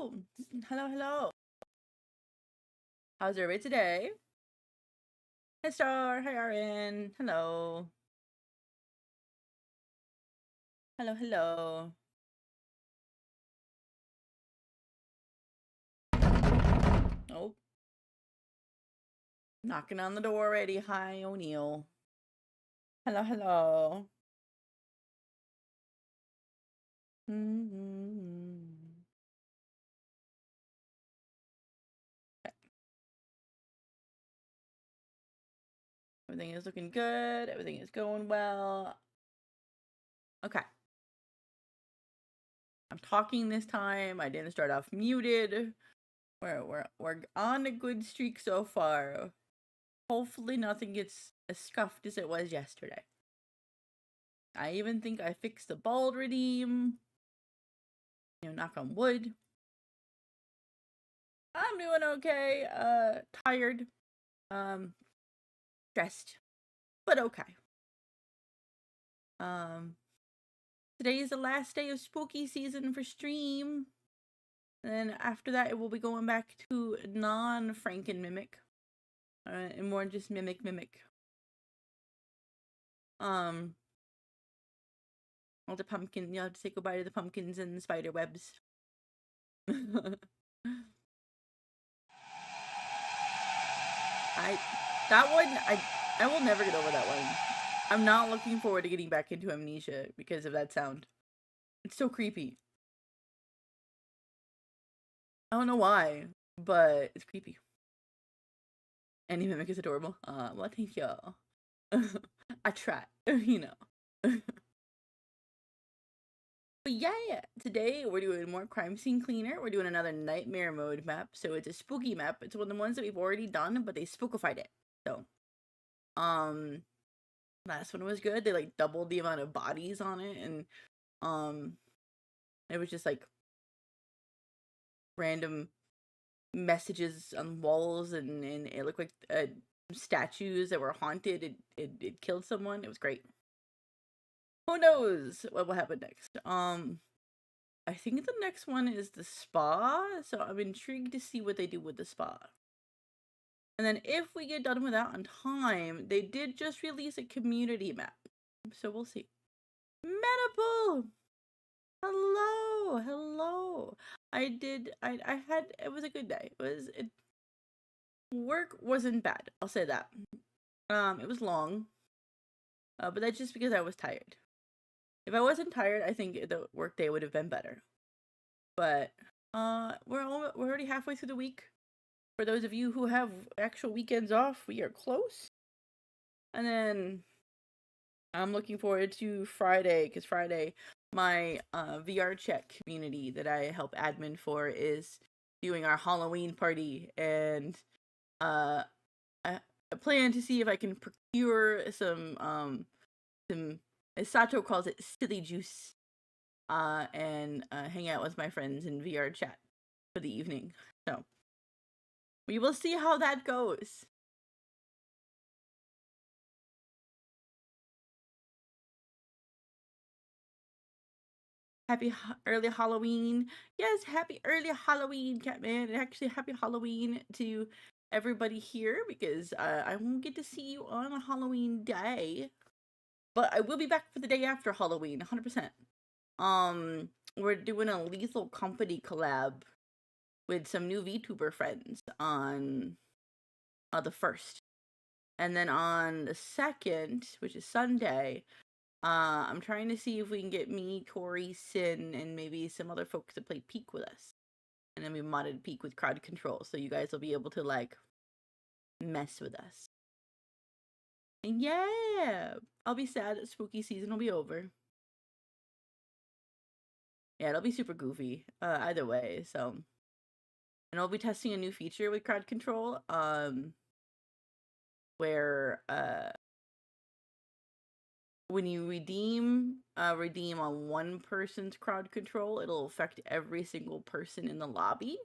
Hello. Hello, hello. How's everybody today? Hi, Star. Hi, Aaron. Hello. Hello, hello. Oh, knocking on the door already. Hi, O'Neill. Hello, hello. Everything is looking good. Everything is going well. Okay. I'm talking this time. I didn't start off muted. We're on a good streak so far. Hopefully nothing gets as scuffed as it was yesterday. I even think I fixed the bald redeem. Knock on wood. I'm doing okay. Tired. Stressed. But okay. Today is the last day of spooky season for stream. And then after that, it will be going back to non-Franken Mimic. And more just Mimic. All the pumpkin, you have to say goodbye to the pumpkins and the spider webs. I will never get over that one. I'm not looking forward to getting back into Amnesia because of that sound. It's so creepy. I don't know why, but it's creepy. Any Mimic is adorable. Well, thank y'all. I try, you know. But yeah, today we're doing more Crime Scene Cleaner. We're doing another Nightmare Mode map. So it's a spooky map. It's one of the ones that we've already done, but they spookified it. So, last one was good. They like doubled the amount of bodies on it, and it was just like random messages on walls, and it looked like statues that were haunted. It killed someone. It was great. Who knows what will happen next? I think the next one is the spa, so I'm intrigued to see what they do with the spa. And then if we get done with that on time, they did just release a community map, so we'll see. Medical! Hello! It was a good day. Work wasn't bad, I'll say that. It was long, but that's just because I was tired. If I wasn't tired, I think the work day would have been better. But we're already halfway through the week. For those of you who have actual weekends off, we are close. And then I'm looking forward to Friday, because Friday, my VR chat community that I help admin for is doing our Halloween party, and I plan to see if I can procure some as Sato calls it, silly juice, and hang out with my friends in VR chat for the evening. So we will see how that goes. Happy early Halloween. Yes, happy early Halloween, Catman. And actually, happy Halloween to everybody here, because I won't get to see you on a Halloween day. But I will be back for the day after Halloween, 100%. We're doing a Lethal Company collab with some new VTuber friends on the 1st. And then on the 2nd, which is Sunday, I'm trying to see if we can get me, Tori, Sin, and maybe some other folks to play Peek with us. And then we modded Peek with crowd control, so you guys will be able to, like, mess with us. And yeah! I'll be sad that spooky season will be over. Yeah, it'll be super goofy, either way, so. And I'll be testing a new feature with crowd control, where, when you redeem on one person's crowd control, it'll affect every single person in the lobby.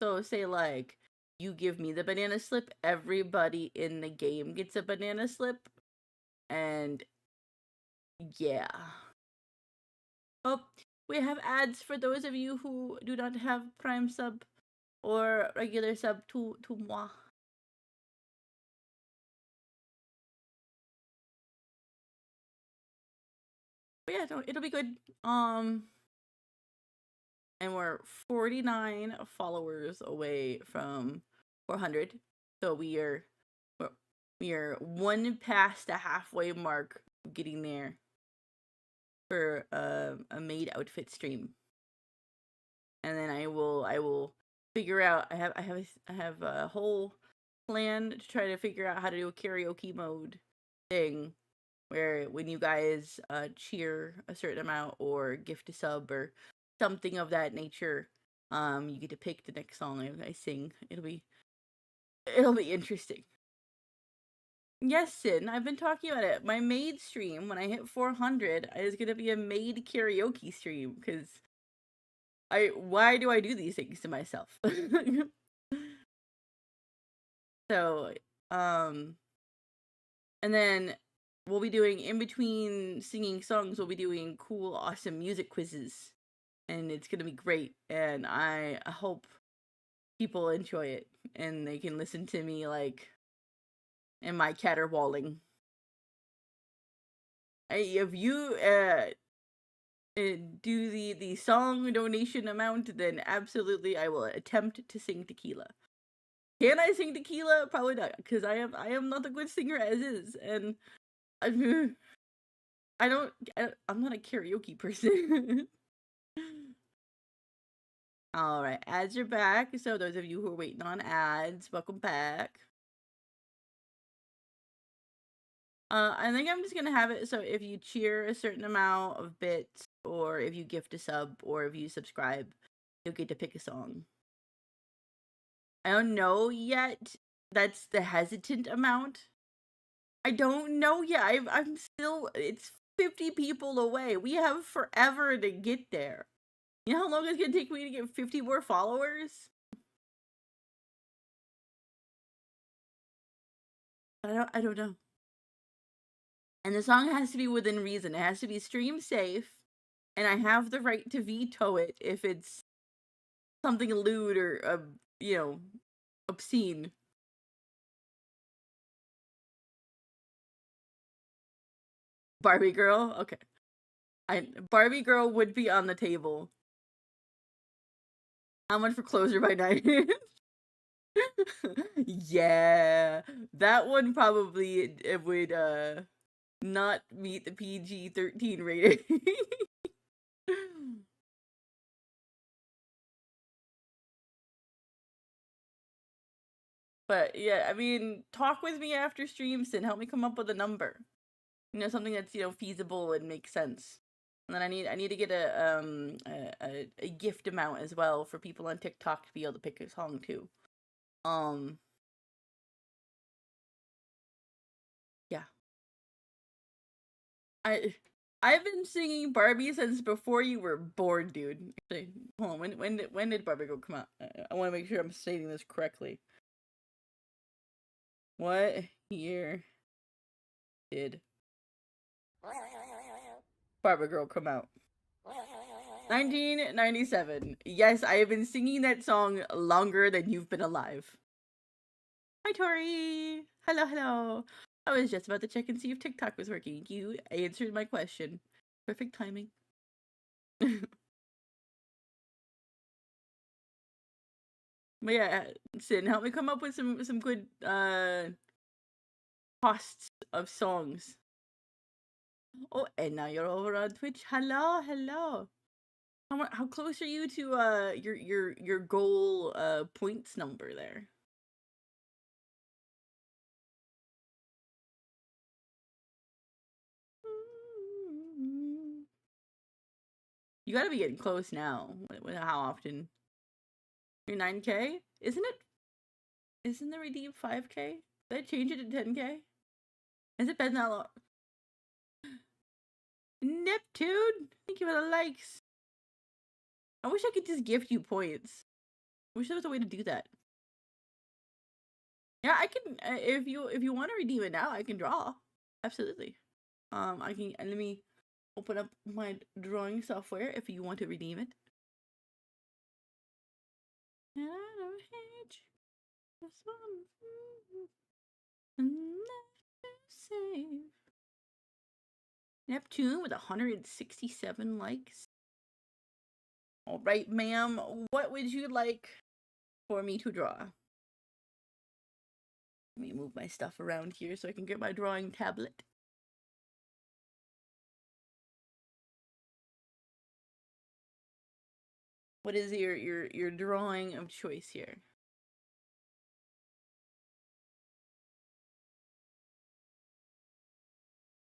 So say like you give me the banana slip, everybody in the game gets a banana slip, and yeah. Oh, we have ads for those of you who do not have Prime sub or regular sub to moi. But yeah, no, it'll be good. And we're 49 followers away from 400. So we are one past the halfway mark of getting there for a maid outfit stream. And then I will figure out. I have a whole plan to try to figure out how to do a karaoke mode thing where when you guys cheer a certain amount or gift a sub or something of that nature, you get to pick the next song I sing. It'll be interesting. Yes, Sin, I've been talking about it. My maid stream, when I hit 400, is gonna be a maid karaoke stream, because why do I do these things to myself? So, and then we'll be doing, in between singing songs, we'll be doing cool, awesome music quizzes. And it's gonna be great, and I hope people enjoy it, and they can listen to me, like, in my caterwauling. If you do the song donation amount, then absolutely I will attempt to sing tequila. Can I sing tequila? Probably not, because I am not a good singer as is, and I'm not a karaoke person. Alright, ads are back, so those of you who are waiting on ads, welcome back. I think I'm just gonna have it so if you cheer a certain amount of bits, or if you gift a sub, or if you subscribe, you'll get to pick a song. I don't know yet. That's the hesitant amount. I don't know yet. I'm still, it's 50 people away. We have forever to get there. You know how long it's gonna take me to get 50 more followers? I don't know. And the song has to be within reason. It has to be stream safe, and I have the right to veto it if it's something lewd or obscene. Barbie girl, okay. Barbie girl would be on the table. How much for Closer by Night? Yeah, that one probably it would not meet the PG-13 rating. But yeah, I mean, talk with me after streams and help me come up with a number. Something that's feasible and makes sense. And then I need to get a gift amount as well for people on TikTok to be able to pick a song too. Yeah. I've been singing Barbie since before you were born, dude. Actually, hold on. When did Barbie Girl come out? I want to make sure I'm stating this correctly. What year did Barbie Girl come out? 1997. Yes, I have been singing that song longer than you've been alive. Hi, Tori. Hello, hello. I was just about to check and see if TikTok was working. You answered my question. Perfect timing. But yeah, Sin, help me come up with some good costs of songs. Oh, and now you're over on Twitch. Hello, hello. How close are you to your goal points number there? You gotta be getting close now. How often? You're 9K? Isn't it? Isn't the redeem 5K? Did I change it to 10K? Has it been that long? Neptune! Thank you for the likes. I wish I could just gift you points. I wish there was a way to do that. Yeah, I can. If you want to redeem it now, I can draw. Absolutely. I can. Let me open up my drawing software if you want to redeem it. And I don't hate you. Save. Neptune with 167 likes. All right, ma'am. What would you like for me to draw? Let me move my stuff around here so I can get my drawing tablet. What is your drawing of choice here?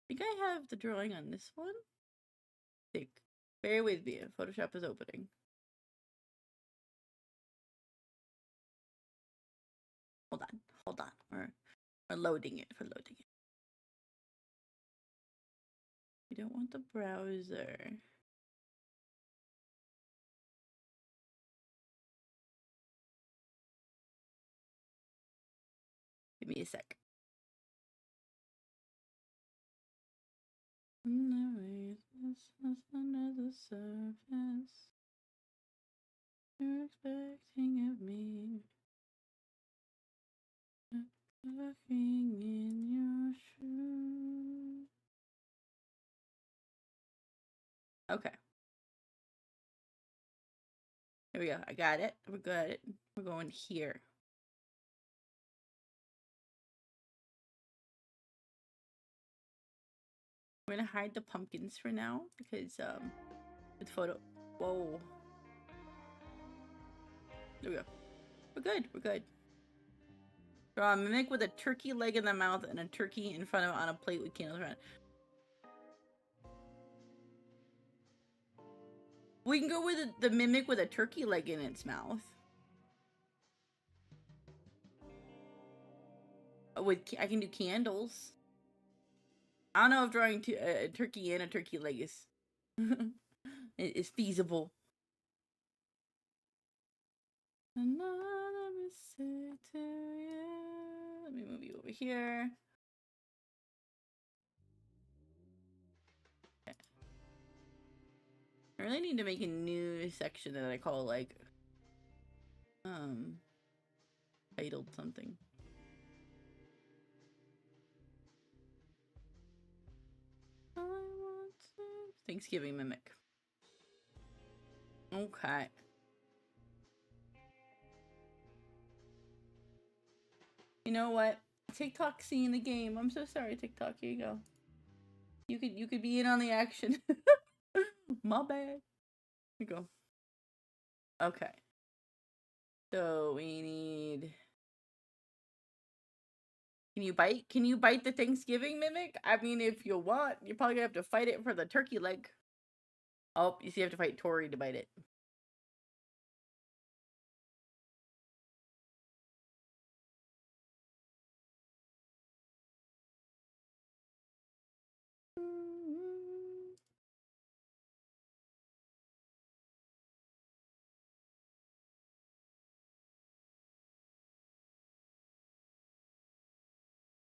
I think I have the drawing on this one. Bear with me. Photoshop is opening. Hold on. We're loading it. We don't want the browser. Give me a sec. Under the surface, you're expecting of me. Looking in your shoes. Okay. Here we go. I got it. We're good. We're going here. We're gonna hide the pumpkins for now because with photo. Whoa. There we go. We're good. Draw a mimic with a turkey leg in the mouth and a turkey in front of it on a plate with candles around it. We can go with the mimic with a turkey leg in its mouth. I can do candles. I don't know if drawing a turkey and a turkey leg is feasible. Let me say to you. Let me move you over here. Okay. I really need to make a new section that I call like titled something. Thanksgiving mimic. Okay. You know what? TikTok seeing the game. I'm so sorry, TikTok. Here you go. You could be in on the action. My bad. Here you go. Okay. So we need. Can you bite the Thanksgiving mimic? I mean, if you want, you're probably gonna have to fight it for the turkey leg. Oh, you see, you have to fight Tori to bite it.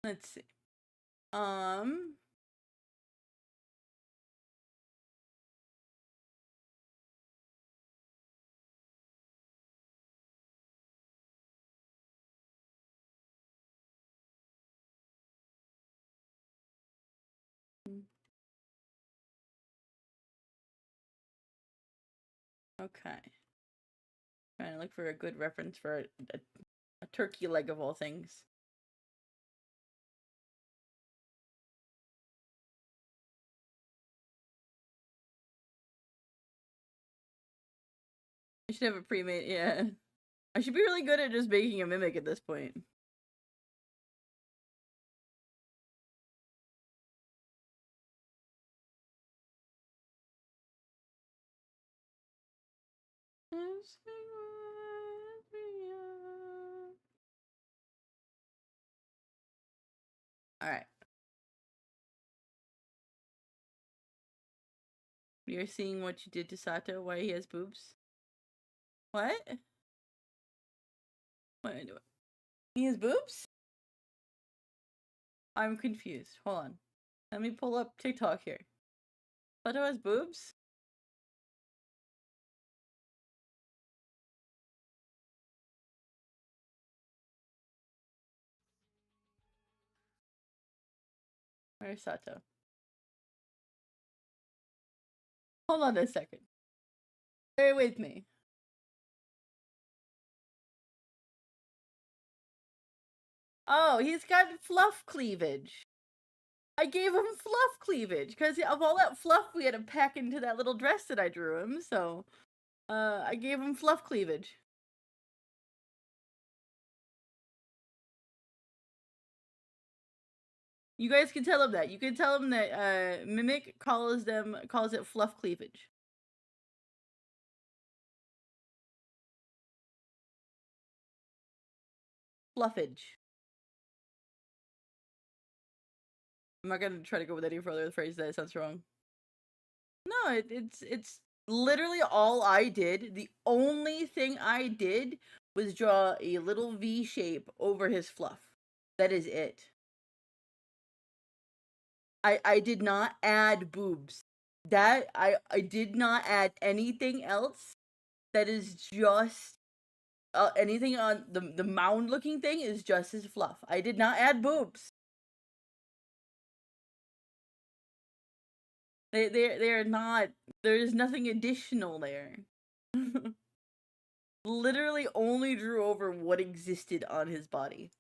Let's see. Okay. Trying to look for a good reference for a turkey leg of all things. I should have a pre-made, yeah. I should be really good at just making a mimic at this point. Alright. You're seeing what you did to Sato, why he has boobs? What? What am I doing? He has boobs? I'm confused. Hold on. Let me pull up TikTok here. Sato has boobs? Where's Sato? Hold on a second. Bear with me. Oh, he's got fluff cleavage. I gave him fluff cleavage because of all that fluff we had to pack into that little dress that I drew him. So, I gave him fluff cleavage. You guys can tell him that. You can tell him that Mimic calls it fluff cleavage. Fluffage. I'm not gonna try to go with any further phrase that sounds wrong. No, it's literally all I did. The only thing I did was draw a little V shape over his fluff. That is it. I did not add boobs. That I did not add anything else. That is just anything on the mound looking thing is just his fluff. I did not add boobs. They're not. There's nothing additional there. Literally only drew over what existed on his body,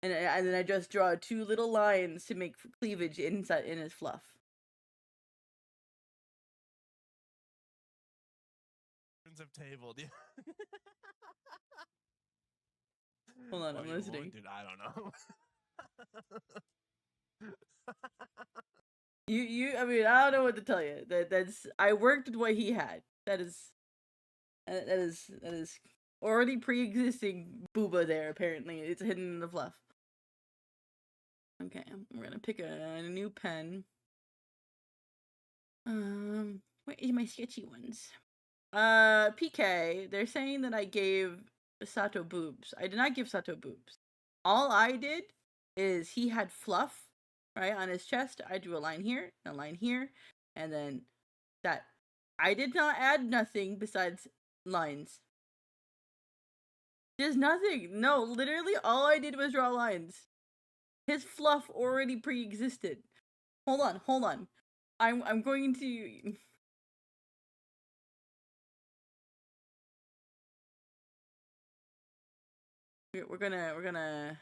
and then I just draw 2 little lines to make cleavage inside in his fluff. Have tabled, yeah. Hold on, I'm listening. Dude, I don't know. I mean, I don't know what to tell you. That's I worked with what he had. That is already pre-existing booba there. Apparently, it's hidden in the fluff. Okay, we're gonna pick a new pen. Where is my sketchy ones? PK, they're saying that I gave Sato boobs. I did not give Sato boobs. All I did is he had fluff, right, on his chest. I drew a line here, and then that. I did not add nothing besides lines. There's nothing. No, literally all I did was draw lines. His fluff already pre-existed. Hold on. I'm going to... We're gonna...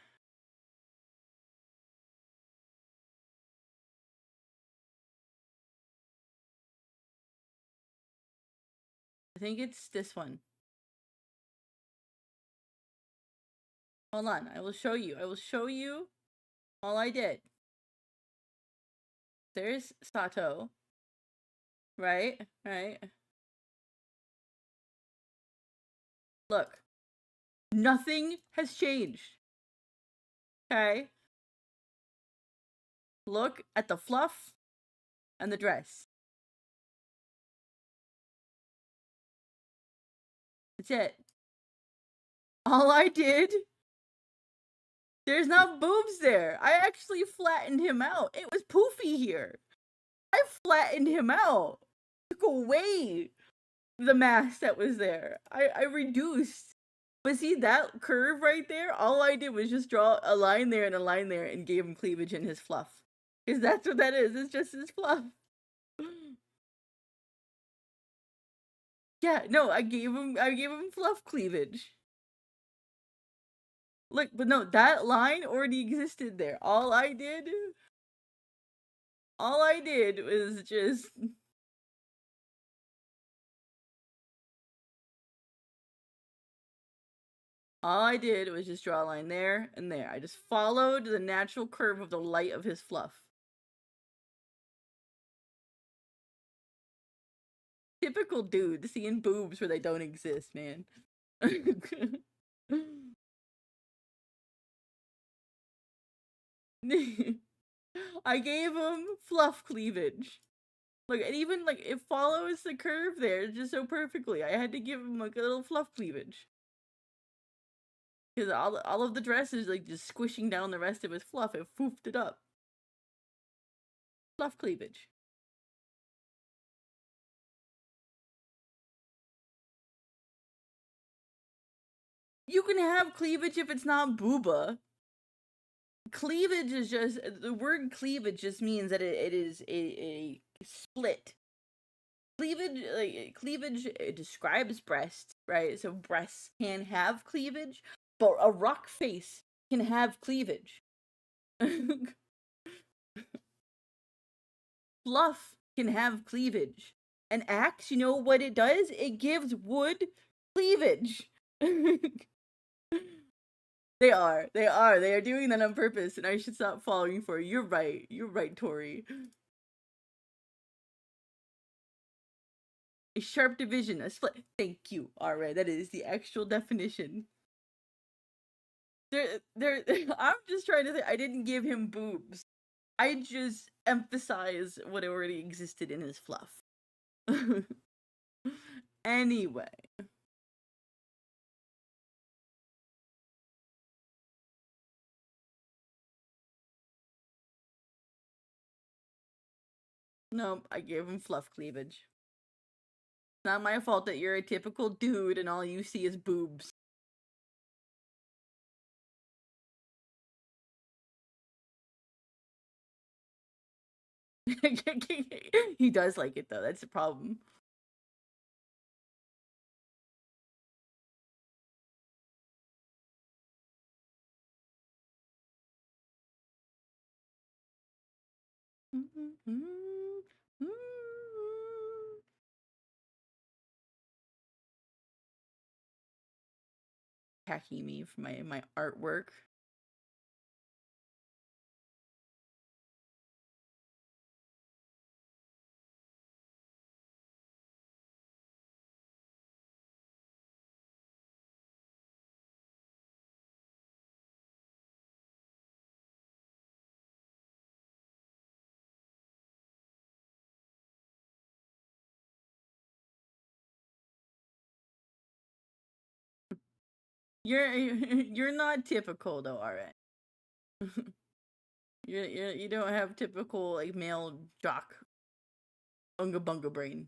I think it's this one. Hold on, I will show you. All I did. There's Sato. Right? Look. Nothing has changed. Okay? Look at the fluff and the dress. That's it. All I did... There's not boobs there. I actually flattened him out. It was poofy here. I flattened him out. Took away the mass that was there. I reduced. But see that curve right there? All I did was just draw a line there and a line there and gave him cleavage in his fluff. Because that's what that is. It's just his fluff. Yeah, no, I gave him fluff cleavage. Look, but no, that line already existed there. All I did was just... All I did was just draw a line there and there. I just followed the natural curve of the light of his fluff. Typical dude, seeing boobs where they don't exist, man. I gave him fluff cleavage. Look, and even like it follows the curve there just so perfectly. I had to give him like a little fluff cleavage. Because all of the dress is like just squishing down the rest of his fluff. It foofed it up. Fluff cleavage. You can have cleavage if it's not booba. Cleavage is just, the word cleavage just means that it is a split. Cleavage it describes breasts, right? So breasts can have cleavage, but a rock face can have cleavage. Fluff can have cleavage. An axe, you know what it does? It gives wood cleavage. They are doing that on purpose, and I should stop falling for it. You're right, Tori. A sharp division, a split. Thank you. Alright, that is the actual definition. I'm just trying to say, I didn't give him boobs. I just emphasize what already existed in his fluff. Anyway. Nope, I gave him fluff cleavage. It's not my fault that you're a typical dude and all you see is boobs. He does like it though, that's the problem. Attacking me for my artwork. You're not typical though, alright. You don't have typical like male jock unga bunga brain.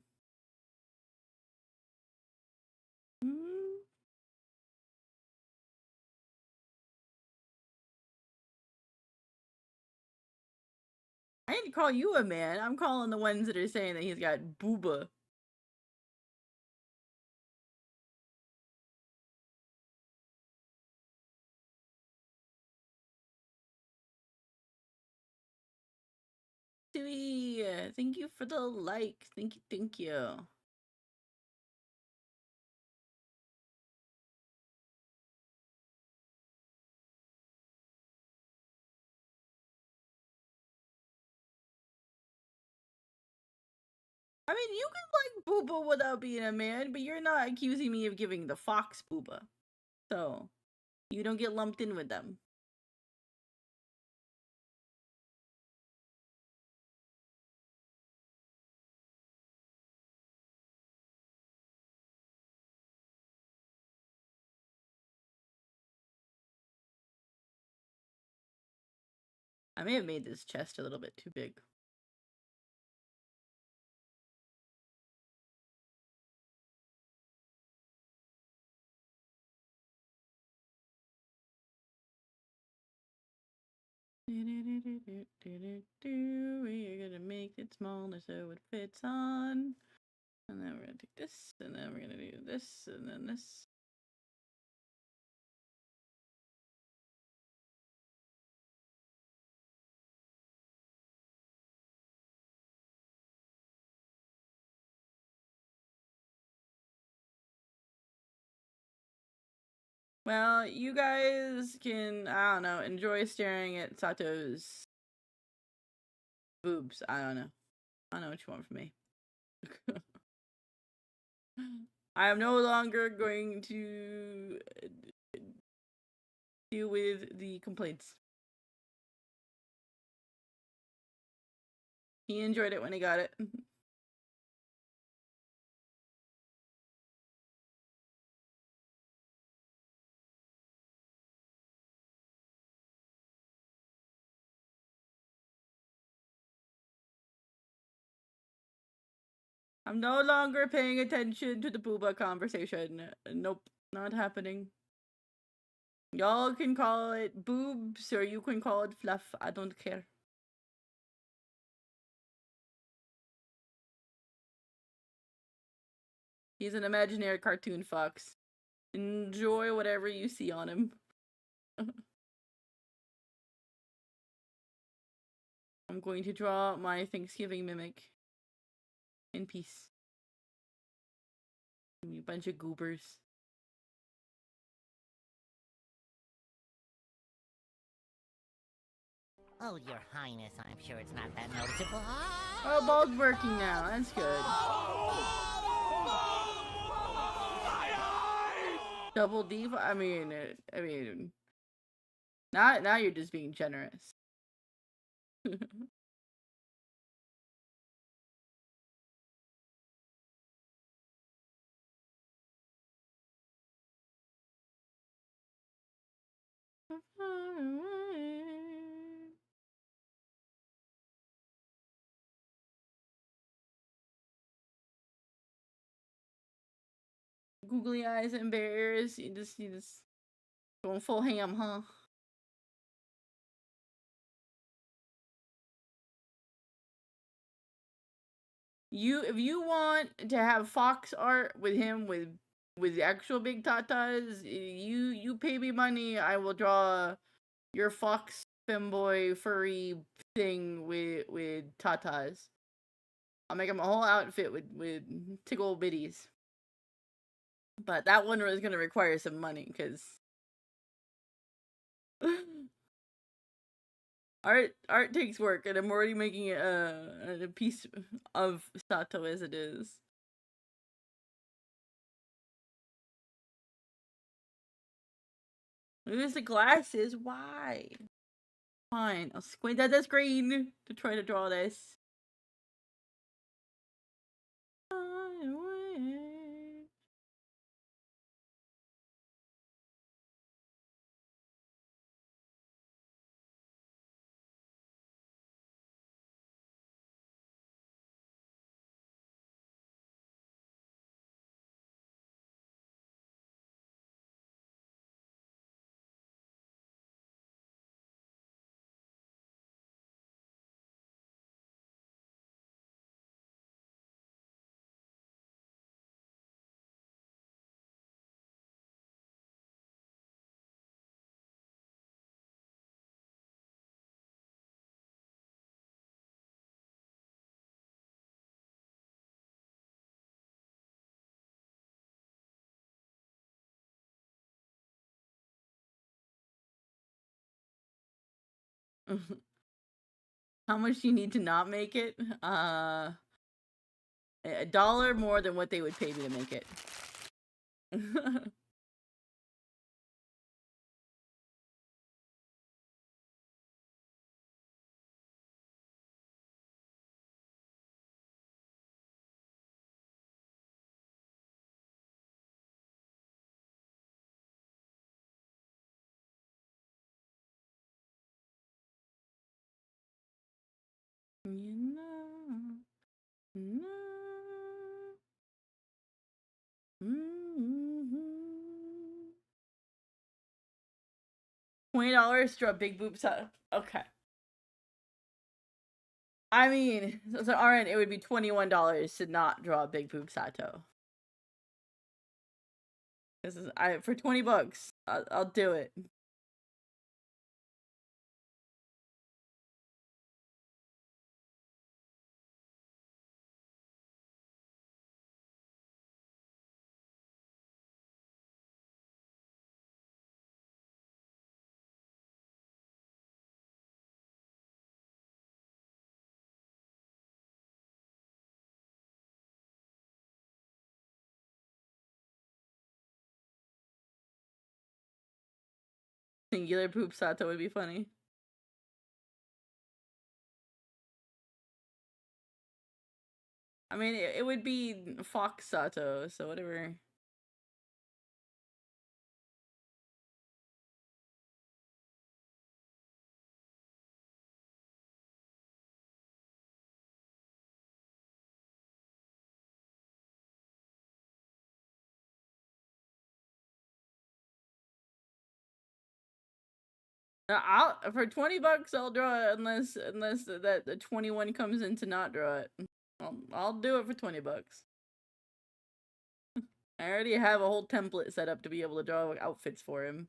I didn't call you a man. I'm calling the ones that are saying that he's got booba. Tui, thank you for the like. Thank you. I mean, you can like booba without being a man, but you're not accusing me of giving the fox booba. So, you don't get lumped in with them. I may have made this chest a little bit too big. We're gonna make it smaller so it fits on. And then we're gonna take this, and then we're gonna do this, and then this. Well, you guys can, I don't know, enjoy staring at Sato's boobs. I don't know. I don't know what you want from me. I am no longer going to deal with the complaints. He enjoyed it when he got it. I'm no longer paying attention to the booba conversation. Nope, not happening. Y'all can call it boobs or you can call it fluff. I don't care. He's an imaginary cartoon fox. Enjoy whatever you see on him. I'm going to draw my Thanksgiving mimic in peace. You bunch of goobers. Oh, Your Highness, I'm sure it's not that noticeable. Oh, ball's working now. That's good. Double diva? I mean, now you're just being generous. Googly eyes and bears. You just going full ham, huh? If you want to have fox art with him with actual big tatas, you pay me money, I will draw your fox femboy furry thing with tatas. I'll make him a whole outfit with tickle bitties. But that one is gonna require some money because art takes work, and I'm already making it a piece of Sato as it is. Use the glasses. Why? Fine, I'll squint at the screen to try to draw this. How much do you need to not make it? $1 more than what they would pay me to make it. You know, no. $20 to a big boob set. Okay. I mean, so alright, it would be $21 to not draw a big boob Sato. This is for $20. I'll do it. Singular poop Sato would be funny. I mean, it would be Fox Sato, so whatever. For $20 I'll draw it unless that the 21 comes in to not draw it. I'll do it for $20. I already have a whole template set up to be able to draw outfits for him.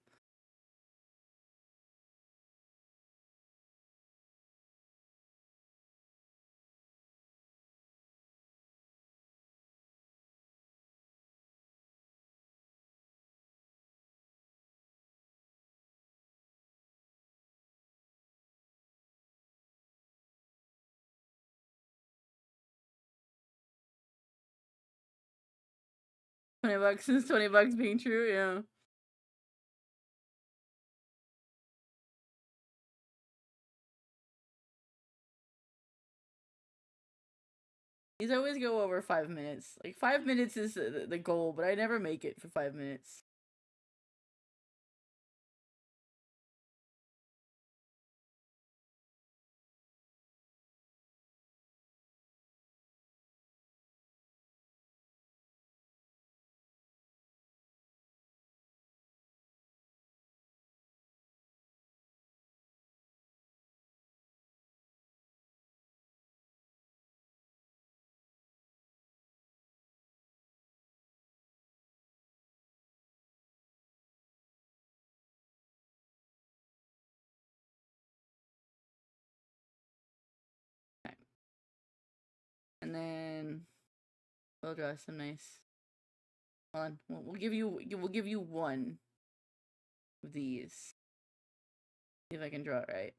$20 is $20 being true, yeah. These always go over 5 minutes. Like 5 minutes is the goal, but I never make it for 5 minutes. Okay. And then we'll draw some nice. Hold on, we'll give you one of these. See if I can draw it right.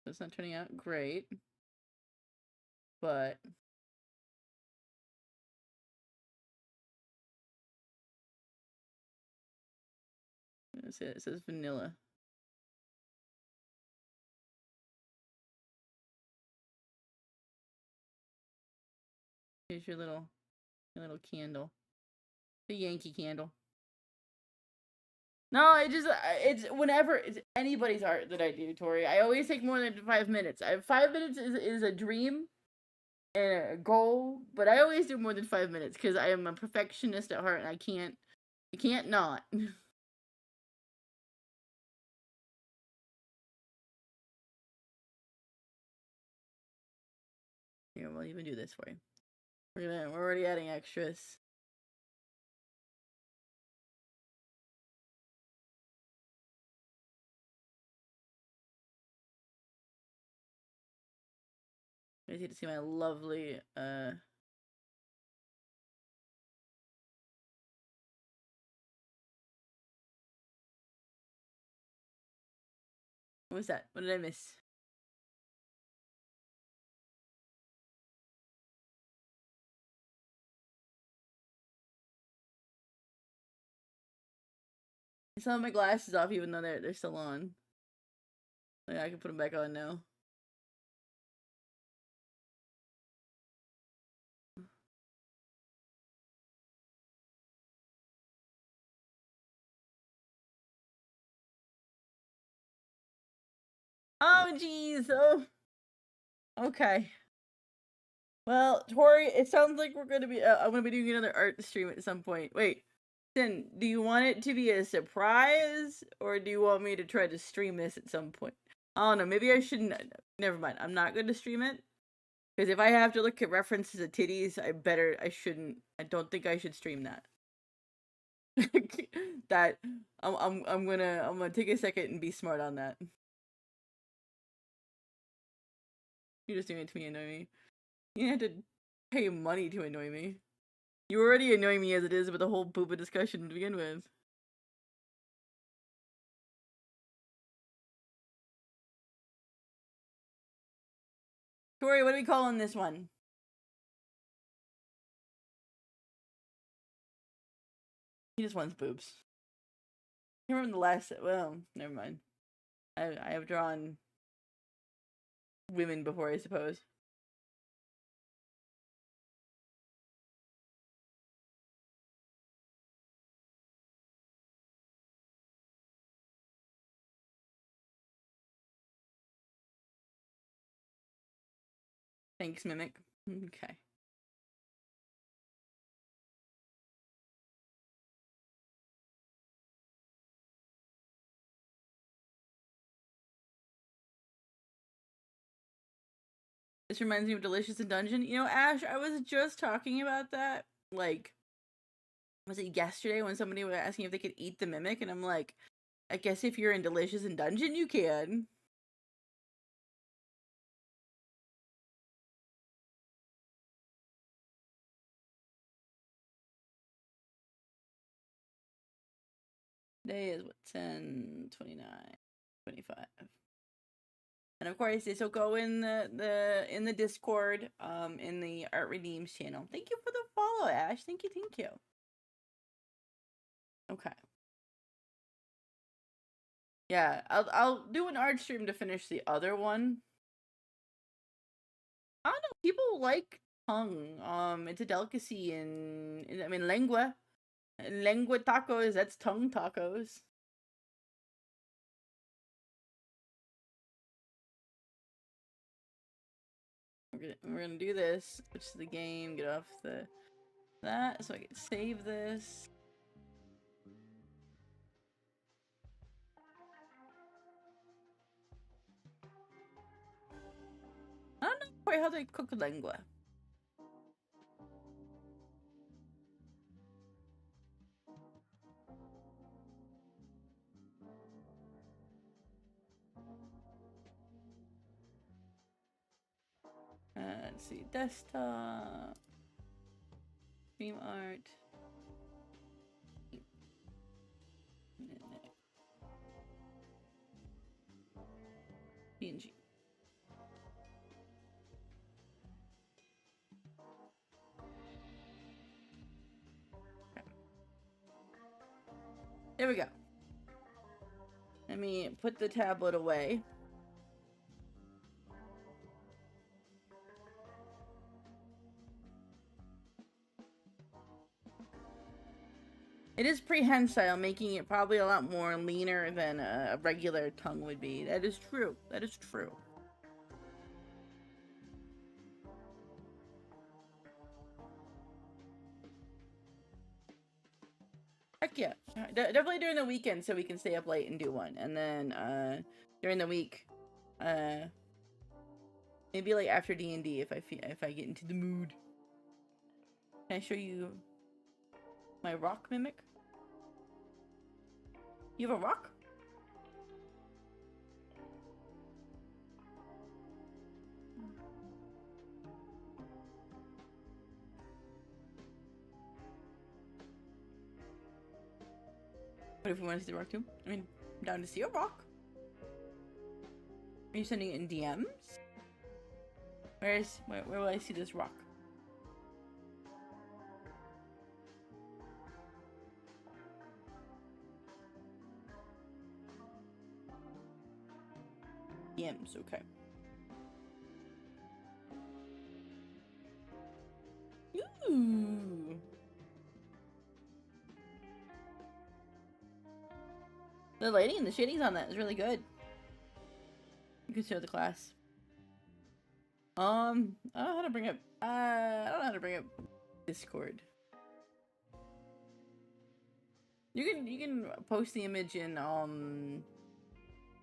It's not turning out great, but it says vanilla. Here's your little candle, the Yankee candle. No, it's whenever it's anybody's art that I do, Tori. I always take more than 5 minutes. 5 minutes is a dream and a goal, but I always do more than 5 minutes because I am a perfectionist at heart and I can't not. Here, we'll even do this for you. We're already adding extras. I need to see my lovely what was that? What did I miss? I still have my glasses off even though they're still on. Like, I can put them back on now. Oh jeez. Oh. Okay. Well, Tori, it sounds like we're gonna be. I'm gonna be doing another art stream at some point. Wait, then do you want it to be a surprise, or do you want me to try to stream this at some point? I don't know. Maybe I shouldn't. Never mind. I'm not going to stream it because if I have to look at references of titties, I shouldn't. I don't think I should stream that. That I'm gonna take a second and be smart on that. You're just doing it to me, annoy me. You have to pay money to annoy me. You already annoy me as it is with the whole booba discussion to begin with. Tori, what are we calling this one? He just wants boobs. I remember the last. Well, never mind. I have drawn women before, I suppose. Thanks, Mimic. Okay. This reminds me of Delicious in Dungeon. You know, Ash, I was just talking about that, like, was it yesterday when somebody was asking if they could eat the Mimic, and I'm like, I guess if you're in Delicious in Dungeon, you can. Today is what, 10, 29, 25. And of course, this will go in the Discord, in the Art Redeems channel. Thank you for the follow, Ash. Thank you, thank you. Okay. Yeah, I'll do an art stream to finish the other one. I don't know. People like tongue. It's a delicacy I mean, lengua tacos. That's tongue tacos. We're gonna do this. Switch to the game. Get off that so I can save this. I don't know quite how they cook lengua. Let's see, desktop, stream art, PNG. Okay. There we go. Let me put the tablet away. It is prehensile, making it probably a lot more leaner than a regular tongue would be. That is true. That is true. Heck yeah. Definitely during the weekend so we can stay up late and do one. And then during the week, maybe like after D&D if I get into the mood. Can I show you my rock mimic? You have a rock? What if we want to see the rock too? I mean, I'm down to see a rock. Are you sending it in DMs? Where will I see this rock? DMs, okay. Ooh. The lighting and the shadings on that is really good. You can show the class. I don't know how to bring up. I don't know how to bring up Discord. You can post the image in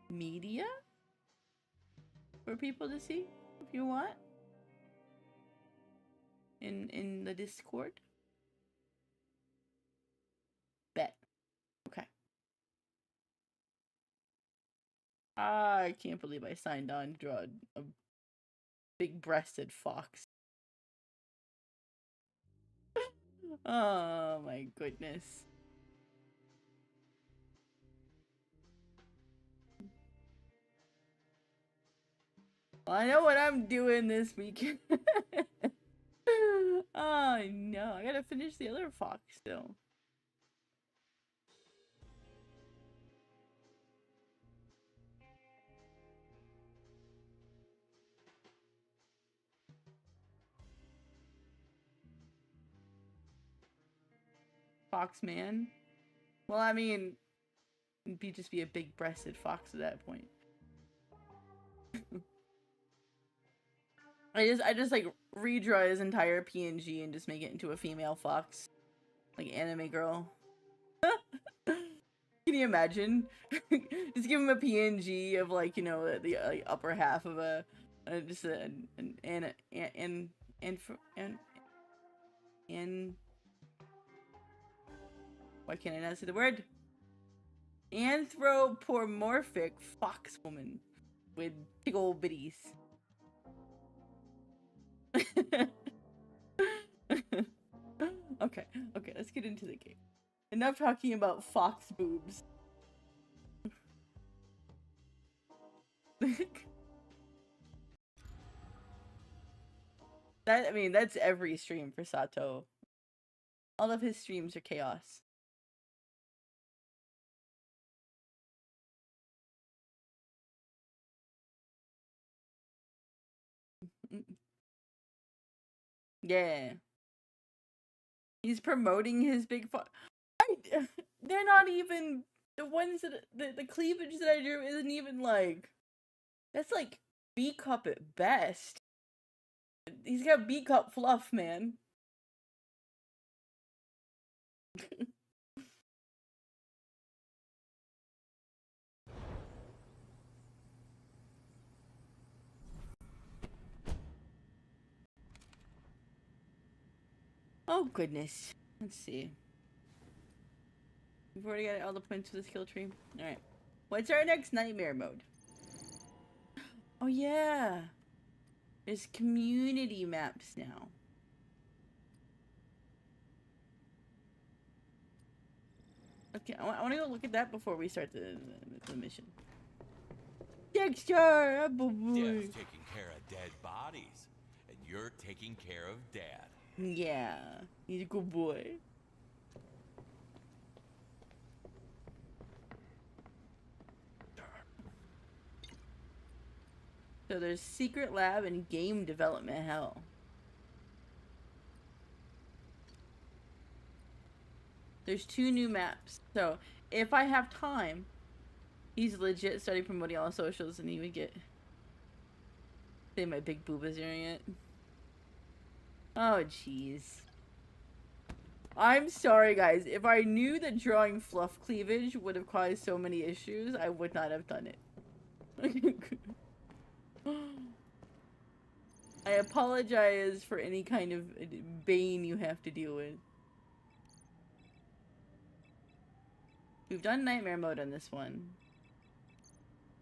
media for people to see if you want. In the Discord. Bet. Okay. I can't believe I signed on to draw a big-breasted fox. Oh my goodness. Well, I know what I'm doing this weekend. Oh no, I gotta finish the other fox still. Foxman? Well, I mean, it'd just be a big-breasted fox at that point. I just like redraw his entire PNG and just make it into a female fox, like anime girl. Can you imagine? Just give him a PNG of like, you know, the upper half of a just an why can't I not say the word? Anthropomorphic fox woman with big old bitties. Okay, let's get into the game. Enough talking about fox boobs. I mean, that's every stream for Sato. All of his streams are chaos. Yeah. He's promoting his big they're not even the ones that the cleavage that I drew isn't even like, that's like B cup at best. He's got B cup fluff, man. Oh goodness. Let's see. We've already got all the points for the skill tree. Alright. What's our next nightmare mode? Oh yeah. There's community maps now. Okay, I want to go look at that before we start the mission. Dexter! Dad's taking care of dead bodies, and you're taking care of Dad. Yeah, he's a good boy. So there's secret lab and game development hell. There's 2 new maps. So if I have time, he's legit starting promoting all socials and he would get... Say my big booba's hearing it. Oh jeez. I'm sorry guys, if I knew that drawing fluff cleavage would have caused so many issues, I would not have done it. I apologize for any kind of bane you have to deal with. We've done nightmare mode on this one.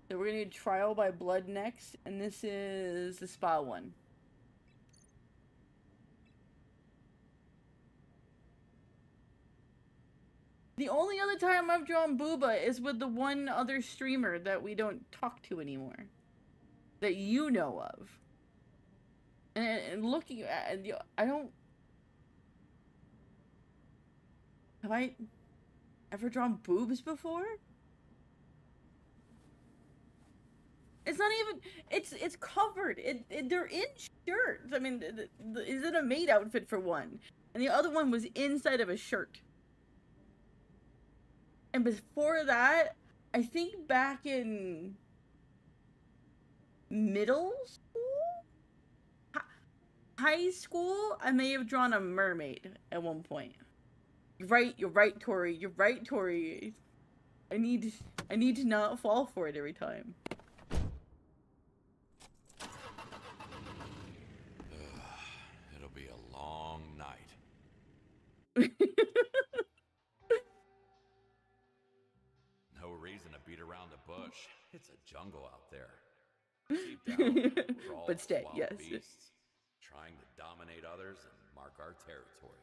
So we're gonna do trial by blood next, and this is the spa one. The only other time I've drawn booba is with the one other streamer that we don't talk to anymore. That you know of. And looking at, I don't... Have I ever drawn boobs before? It's not even... It's covered. They're in shirts. I mean, is it a maid outfit for one? And the other one was inside of a shirt. And before that, I think back in middle school? High school, I may have drawn a mermaid at one point. You're right, Tori. You're right, Tori. I need to not fall for it every time. It'll be a long night. No reason to beat around the bush. It's a jungle out there. Deep down, we're all But stay, wild yes. beasts, trying to dominate others and mark our territory.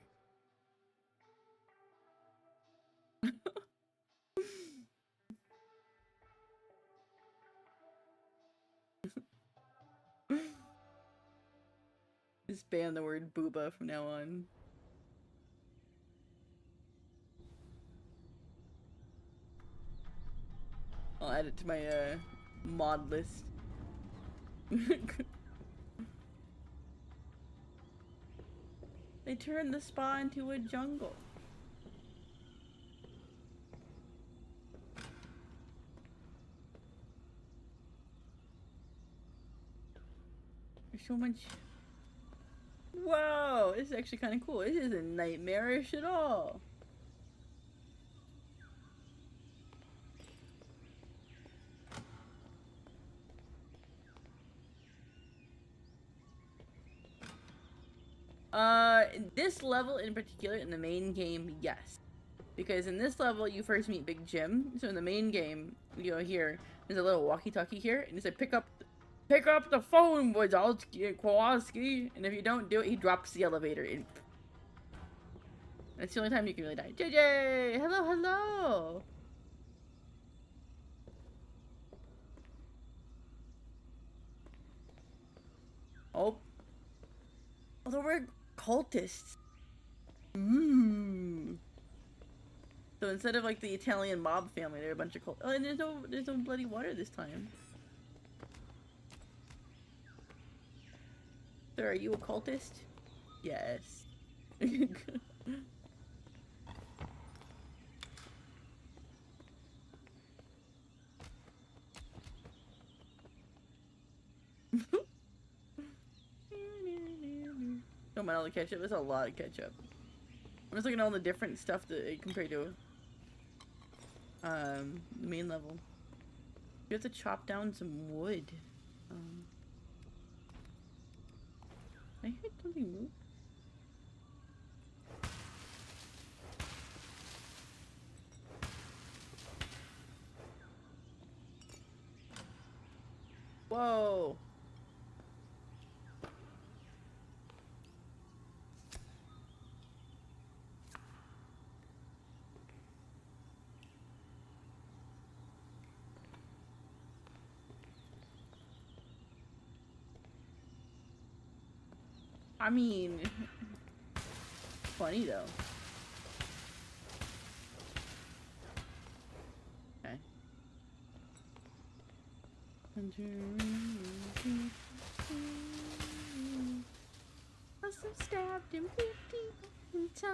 Just ban the word booba from now on. I'll add it to my mod list. They turned the spa into a jungle. There's so much. Whoa, this is actually kind of cool. This isn't nightmarish at all. This level in particular, in the main game, yes. Because in this level, you first meet Big Jim. So in the main game, you know, here, there's a little walkie-talkie here, and it said, pick up the phone, Wazowski, Kowalski. And if you don't do it, he drops the elevator in. That's the only time you can really die. JJ! Hello, hello! Oh. Although we're cultists. Mmm. So instead of like the Italian mob family, they're a bunch of cult. Oh, and there's no bloody water this time. Sir, are you a cultist? Yes. Don't mind all the ketchup. There's a lot of ketchup. I'm just looking at all the different stuff that it compared to the main level. You have to chop down some wood. I heard something move. Whoa. I mean, funny though. Okay. I was stabbed him 50 times.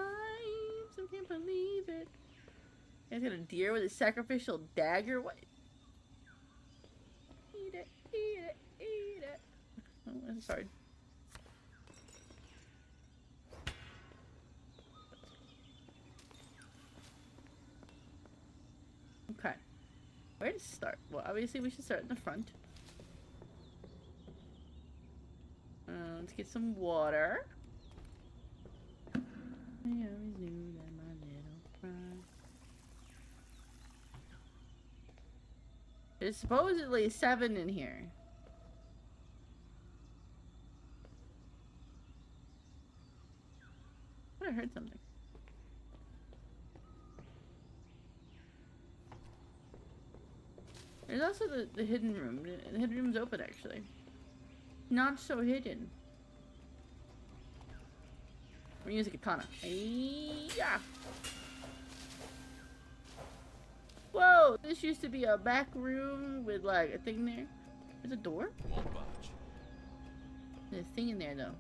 I can't believe it. He's got a deer with a sacrificial dagger. What? Eat it, eat it, eat it. Oh, that's hard. Okay. Where to start? Well, obviously we should start in the front. Let's get some water. I always knew that my little friend. There's supposedly 7 in here. I heard something. There's also the hidden room. The hidden room's open, actually. Not so hidden. We're gonna use a katana. Yeah. Whoa! This used to be a back room with like a thing there. There's a door. Won't budge. There's a thing in there though.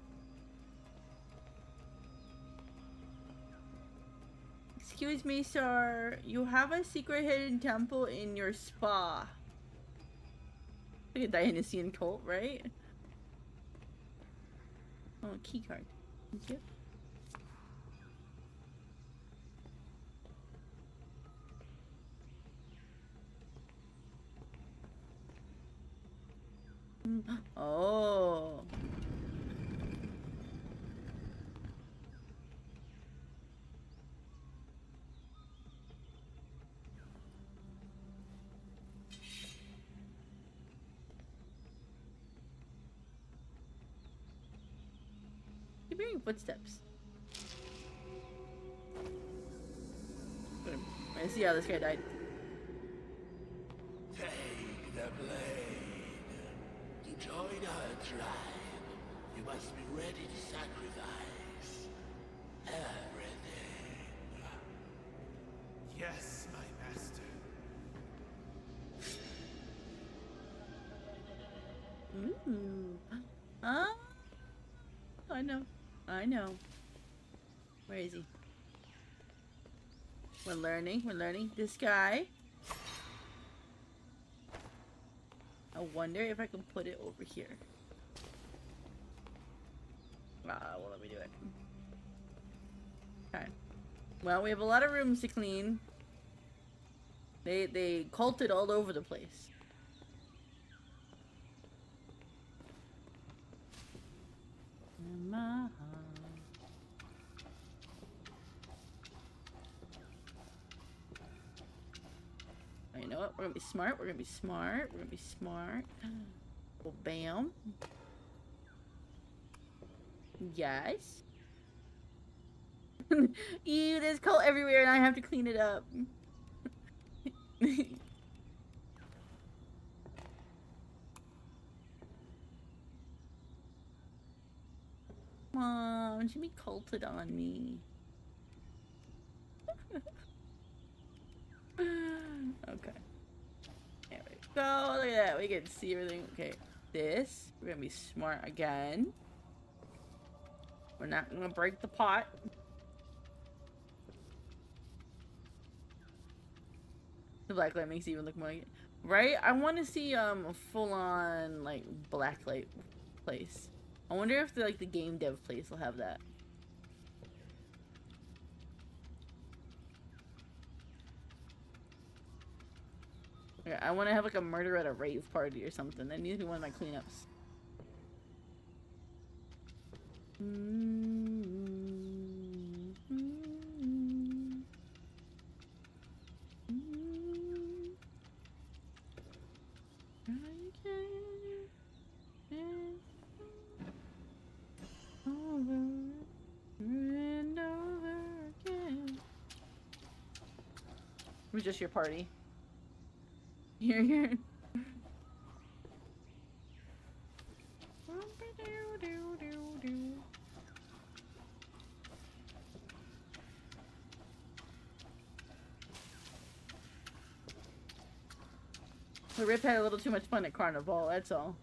Excuse me, sir. You have a secret hidden temple in your spa. Like a Dionysian cult, right? Oh, a key card. Thank you. Oh. Keep hearing footsteps. I see how this guy died. Take the blade. To join our tribe, you must be ready to sacrifice everything. Yes, my master. I know. I know. Where is he? We're learning. We're learning. This guy. I wonder if I can put it over here. Well, let me do it. Okay. Well, we have a lot of rooms to clean. They culted all over the place. In my heart. You know what? We're gonna be smart. We're gonna be smart. We're gonna be smart. Well, bam. Yes. Ew, there's coal everywhere and I have to clean it up. Mom, Jimmy culted on me. Okay. There we go. Look at that. We can see everything. Okay. This. We're gonna be smart again. We're not gonna break the pot. The black light makes it even look more like it. Right? I want to see a full-on like black light place. I wonder if the game dev place will have that. Okay, I want to have like a murder at a rave party or something. That needs to be one of my cleanups. It was just your party. Here. The Rip had a little too much fun at Carnival, that's all.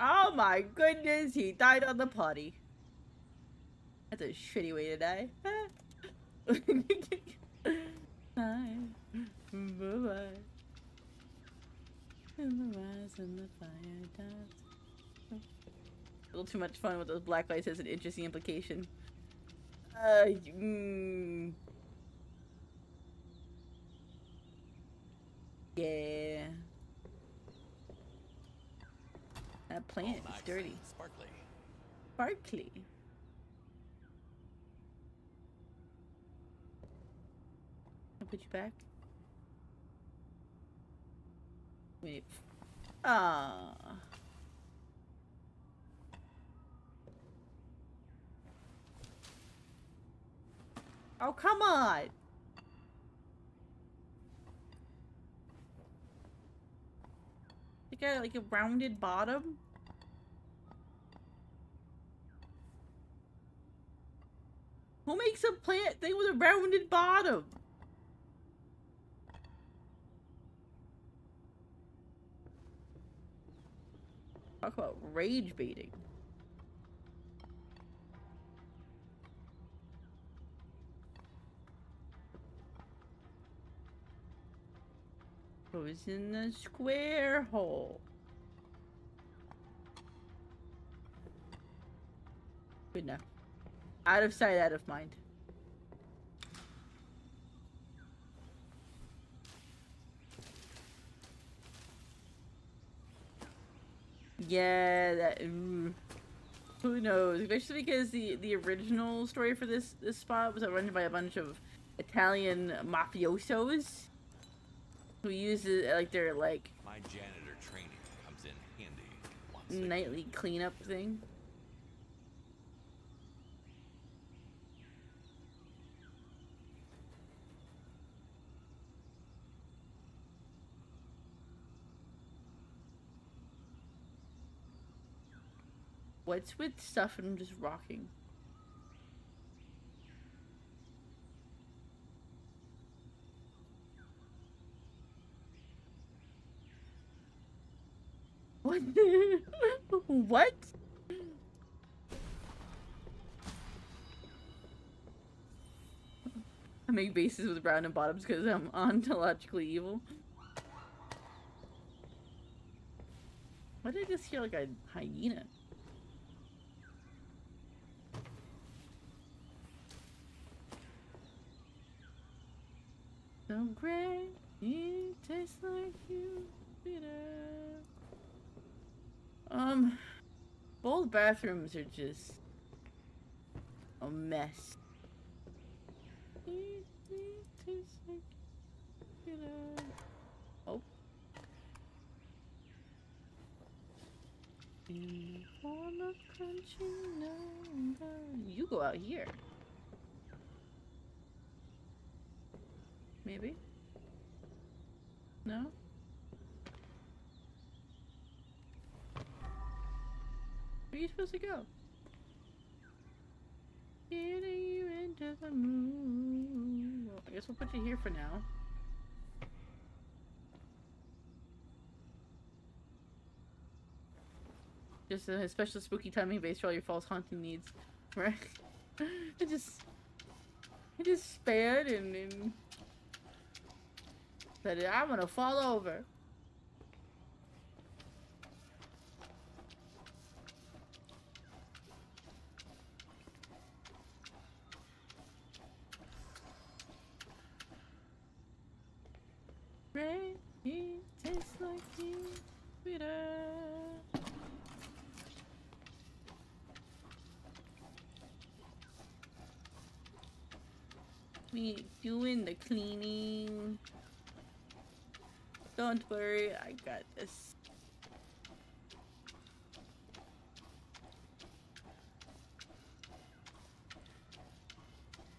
Oh my goodness, he died on the potty. That's a shitty way to die. Bye. Bye-bye. And the rise and the fire dies. A little too much fun with those black lights has an interesting implication. Yeah. That plant is nice dirty. and sparkly. Sparkly. I'll put you back. Wait. Ah. Oh, come on. You got like a rounded bottom. Who makes a plant thing with a rounded bottom? Talk about rage baiting. Goes in the square hole. Good enough. Out of sight, out of mind. Yeah, that. Ooh. Who knows? Especially because the original story for this spot was run by a bunch of Italian mafiosos who use it like their like My janitor training comes in handy once a nightly cleanup thing. What's with stuff and just rocking? What? What? I make bases with brown and bottoms because I'm ontologically evil. Why did I just hear like a hyena? So great, it tastes like you, bitter. Both bathrooms are just a mess. It tastes like bitter. Oh. On a crunchy number. You go out here. Maybe? No? Where are you supposed to go? Getting you into the mood. Well, I guess we'll put you here for now. Just a special spooky timing base for all your false haunting needs. Right? I just sped and said, I'm gonna fall over. Rain, it tastes like you, bitter. Me doing the cleaning. Don't worry, I got this.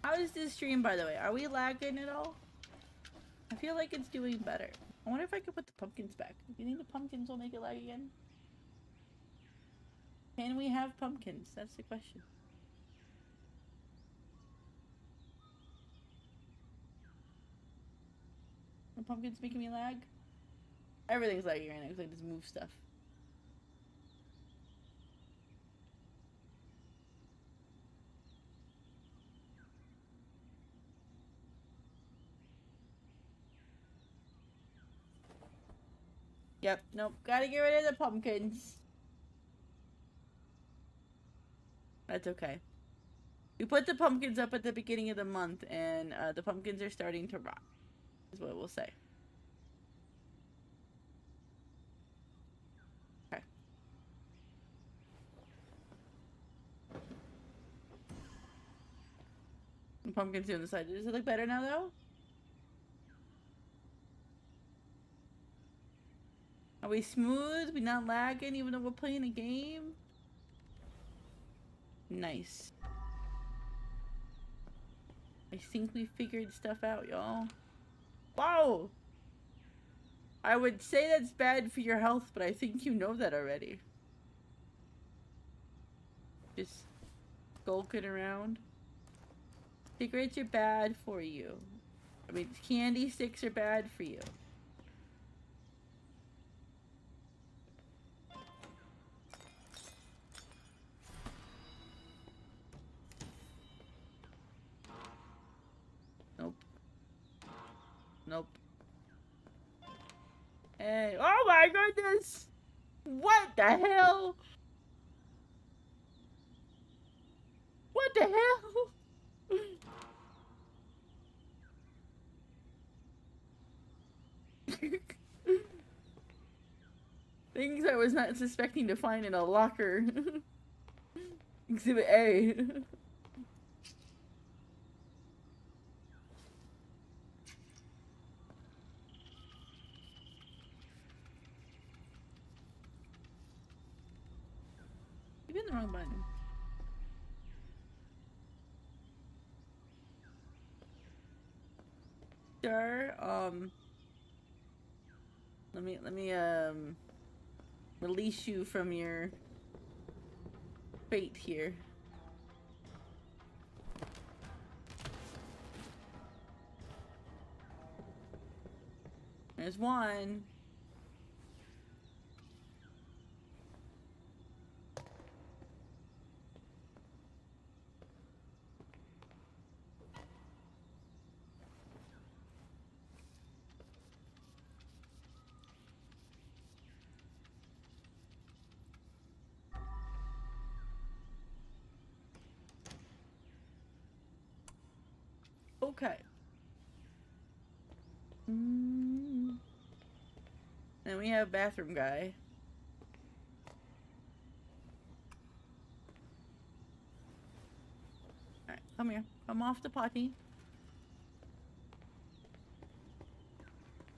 How is this stream, by the way? Are we lagging at all? I feel like it's doing better. I wonder if I could put the pumpkins back. Do you think the pumpkins will make it lag again? Can we have pumpkins? That's the question. The pumpkins making me lag? Everything's lagging right now because I just move stuff. Yep, nope. Gotta get rid of the pumpkins. That's okay. We put the pumpkins up at the beginning of the month, and the pumpkins are starting to rot, is what we'll say. Okay. The pumpkins on the side. Does it look better now, though? Are we smooth? We not lagging even though we're playing a game? Nice. I think we figured stuff out, y'all. Wow! I would say that's bad for your health, but I think you know that already. Just skulking around. Cigarettes are bad for you. I mean, candy sticks are bad for you. Nope. Nope. Hey, oh my goodness! What the hell? What the hell? Things I was not suspecting to find in a locker. Exhibit A. You hit the wrong button. Sure, let me release you from your fate here. There's one. Okay. Then we have bathroom guy. Alright, come here. Come off the potty.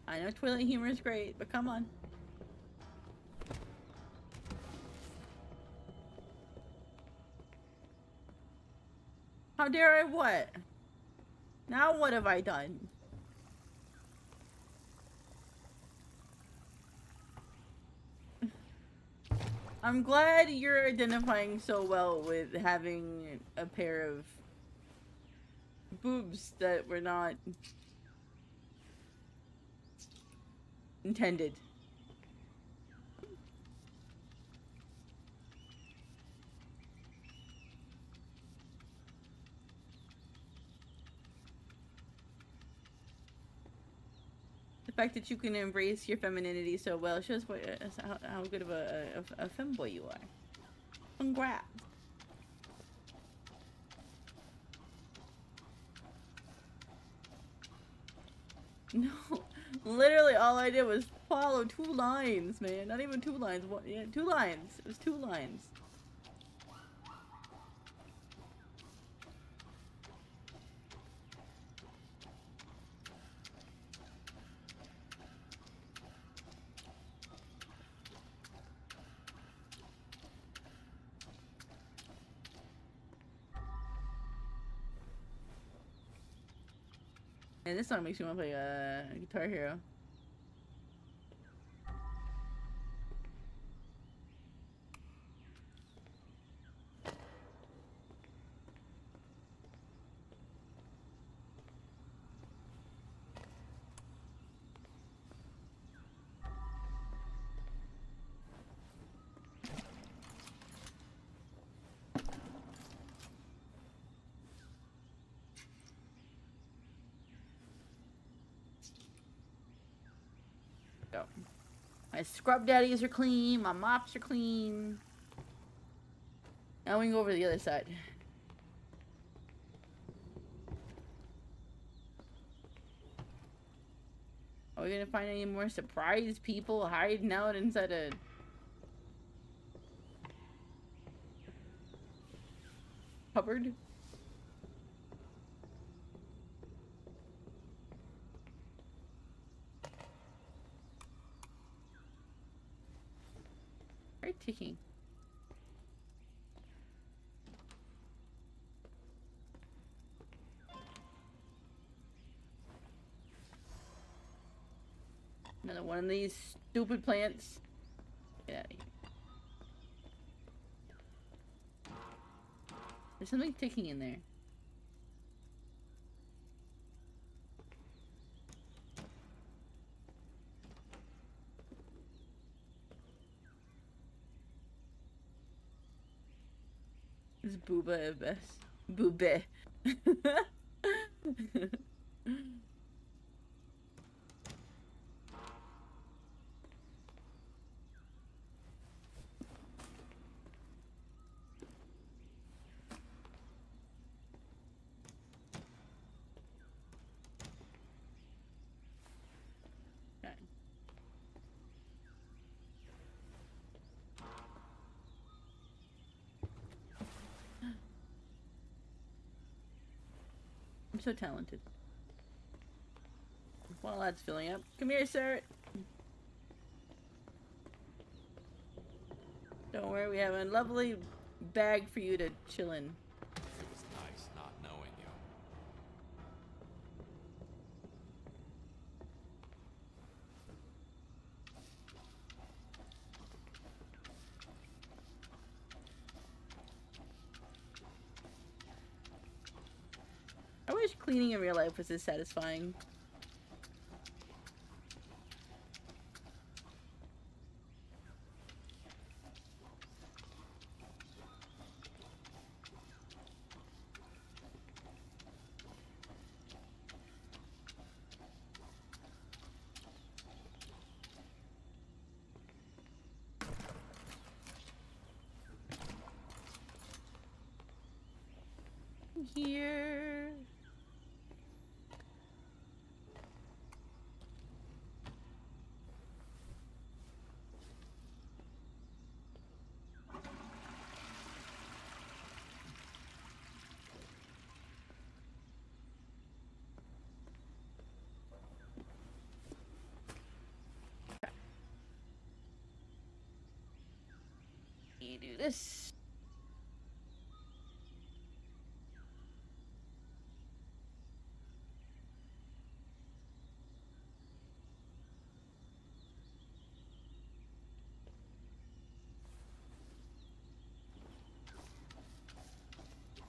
I know toilet humor is great, but come on. How dare I what? Now what have I done? I'm glad you're identifying so well with having a pair of boobs that were not intended. The fact that you can embrace your femininity so well shows how good of a femboy you are. Congrats. No, literally all I did was follow 2 lines, man. Not even 2 lines. One, yeah, 2 lines. It was 2 lines. And this song makes me want to play Guitar Hero. Go. My scrub daddies are clean. My mops are clean. Now we can go over to the other side. Are we gonna find any more surprised people hiding out inside a cupboard? Very ticking. Another one of these stupid plants. Get out of here. There's something ticking in there. This booba at best. Boobe. I'm so talented. While that's filling up. Come here, sir. Don't worry, we have a lovely bag for you to chill in. It was nice not knowing you. I wish cleaning in real life was as satisfying. Here. me do this.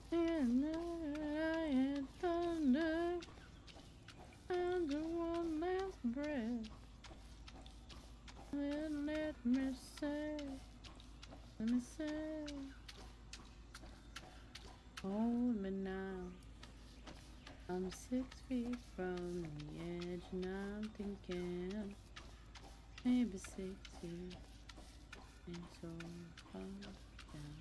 And I had thunder under one last breath. Let me say, hold me now. I'm 6 feet from the edge, and I'm thinking maybe 6 feet. And so far down.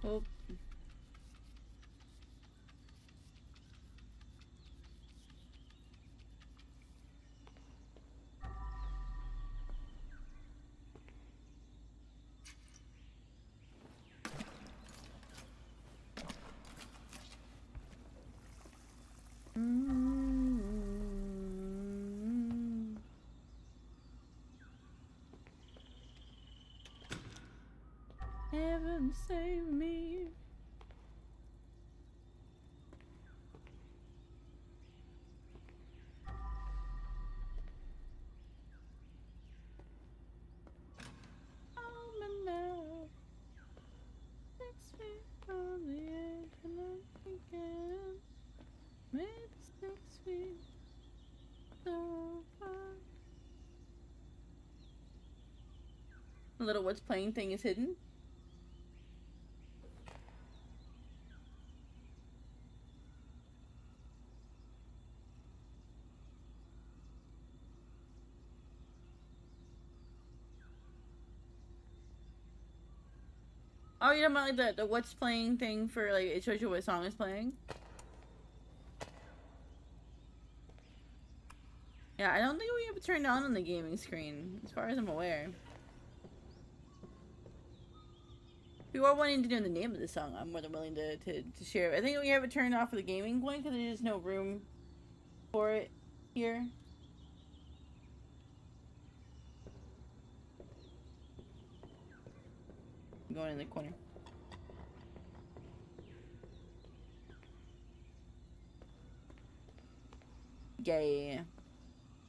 Oh. Heaven save me. Oh my love, 6 feet from the edge, and I'm thinking maybe 6 feet so far. The little what's playing thing is hidden. Oh, you know about like the what's playing thing for like it shows you what song is playing? Yeah, I don't think we have it turned on the gaming screen, as far as I'm aware. If you are wanting to know the name of the song, I'm more than willing to share it. I think we have it turned off for the gaming one because there's no room for it here. I'm going in the corner. Yeah.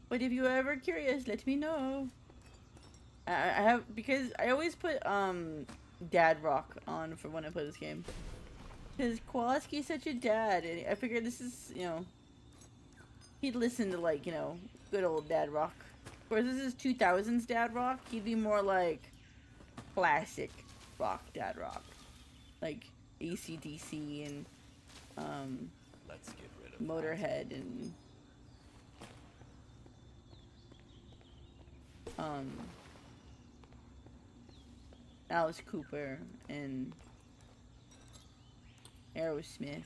But if you're ever curious, let me know. I have, because I always put dad rock on for when I play this game. Because Kowalski's such a dad, and I figured this is, you know, he'd listen to like, you know, good old dad rock. Of course, this is 2000s dad rock. He'd be more like classic rock dad rock, like AC/DC and Let's get rid of Motorhead and Alice Cooper and Aerosmith,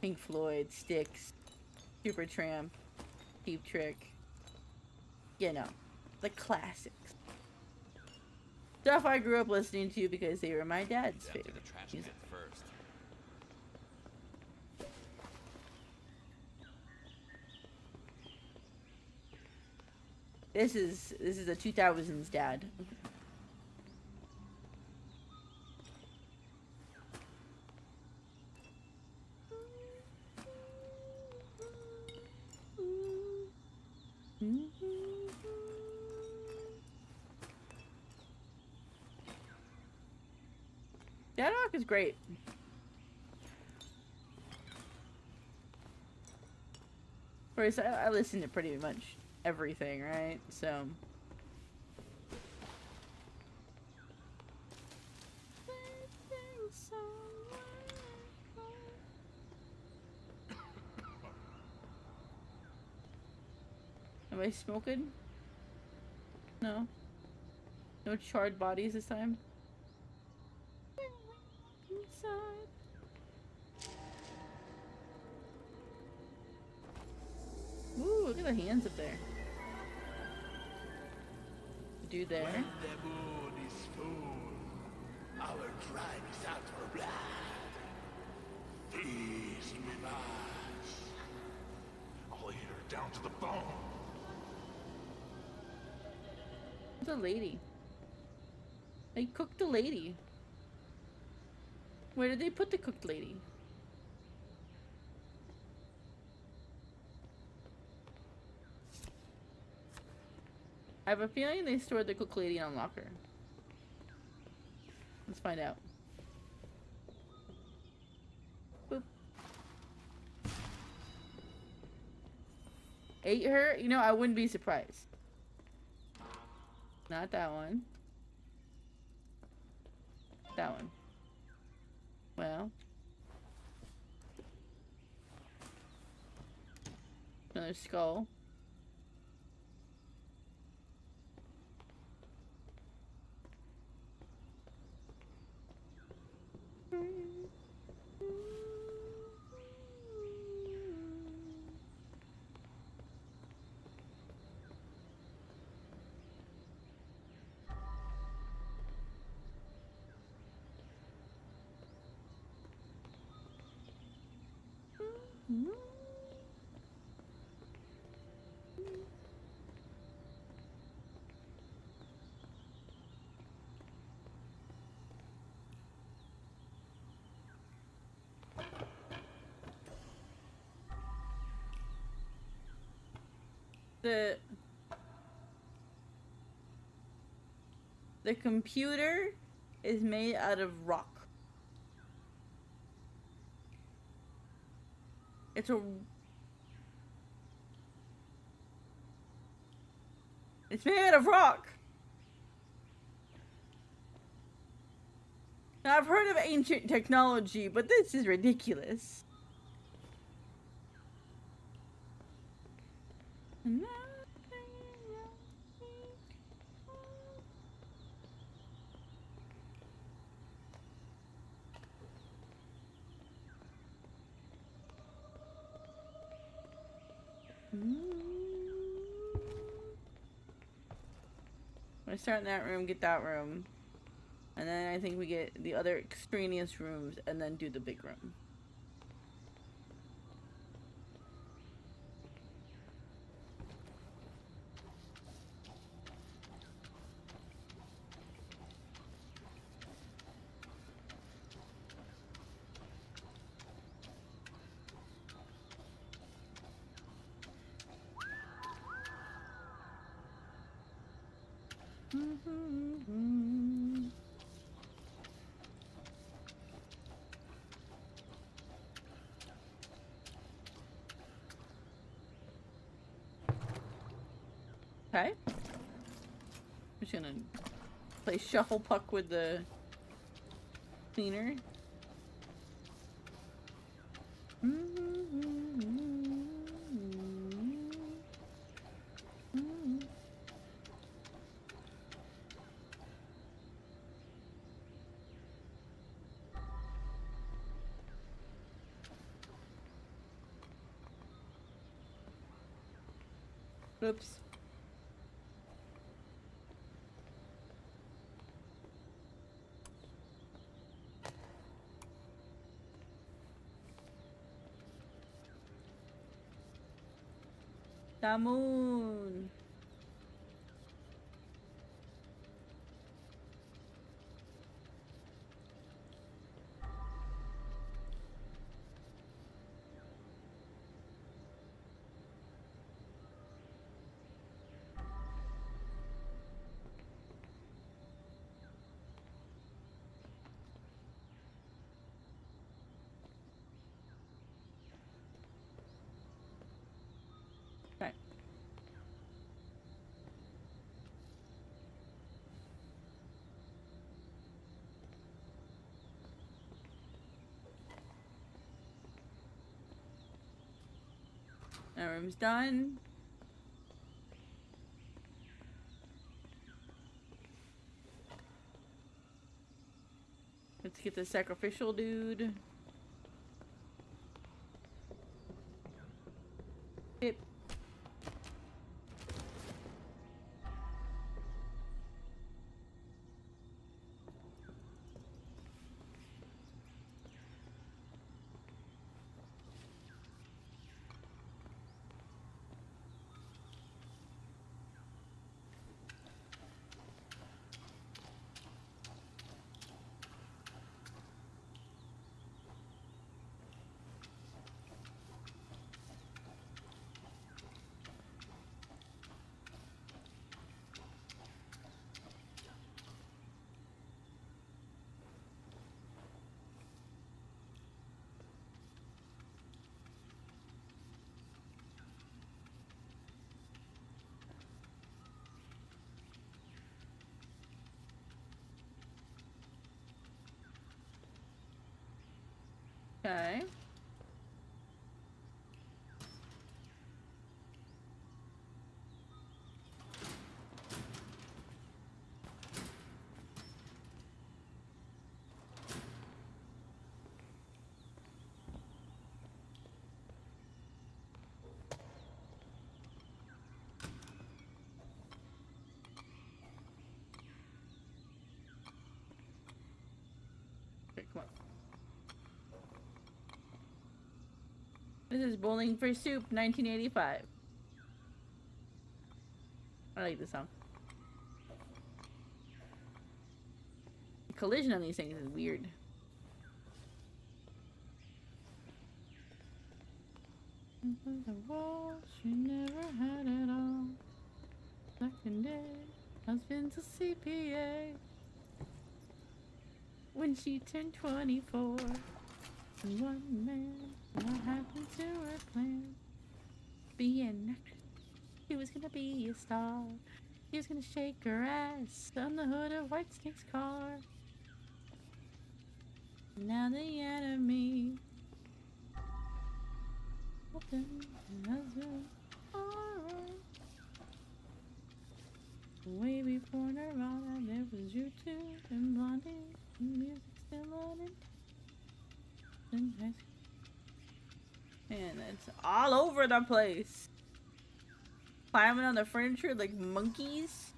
Pink Floyd, Styx, Supertramp, Cheap Trick. You know, the classics. Stuff I grew up listening to because they were my dad's Empty favorite the trash music. can first. This is a 2000s dad. Dad rock is great. Of course, I listen to pretty much everything, right? So. Am I smoking? No. No charred bodies this time? Inside. Ooh, look at the hands up there. Dude there. When the moon is full, our tribe is out for blood. Feast with us. All here down to the bone. The lady. They cooked the lady. Where did they put the cooked lady? I have a feeling they stored the cooked lady in a locker. Let's find out. Boop. Ate her? You know, I wouldn't be surprised. Not that one. That one. Well. Another skull. The computer is made out of rock. It's made out of rock. Now, I've heard of ancient technology, but this is ridiculous. I start in that room, get that room, and then I think we get the other extraneous rooms, and then do the big room. Okay. I'm just gonna play shuffle puck with the cleaner. Oops. The moon. Okay. That room's done. Let's get the sacrificial dude. Yep. Okay. Okay, come on. This is Bowling for Soup, 1985. I like this song. The collision on these things is weird. The wall, she never had it all. Second day, husband's a CPA. When she turned 24, and one man, what happened to her plan? Be an actress. She was gonna be a star. He was gonna shake her ass on the hood of White Snake's car. Now the enemy. Way before Nirvana, there was YouTube and Blondie, and music still on it. And it's all over the place. Climbing on the furniture like monkeys.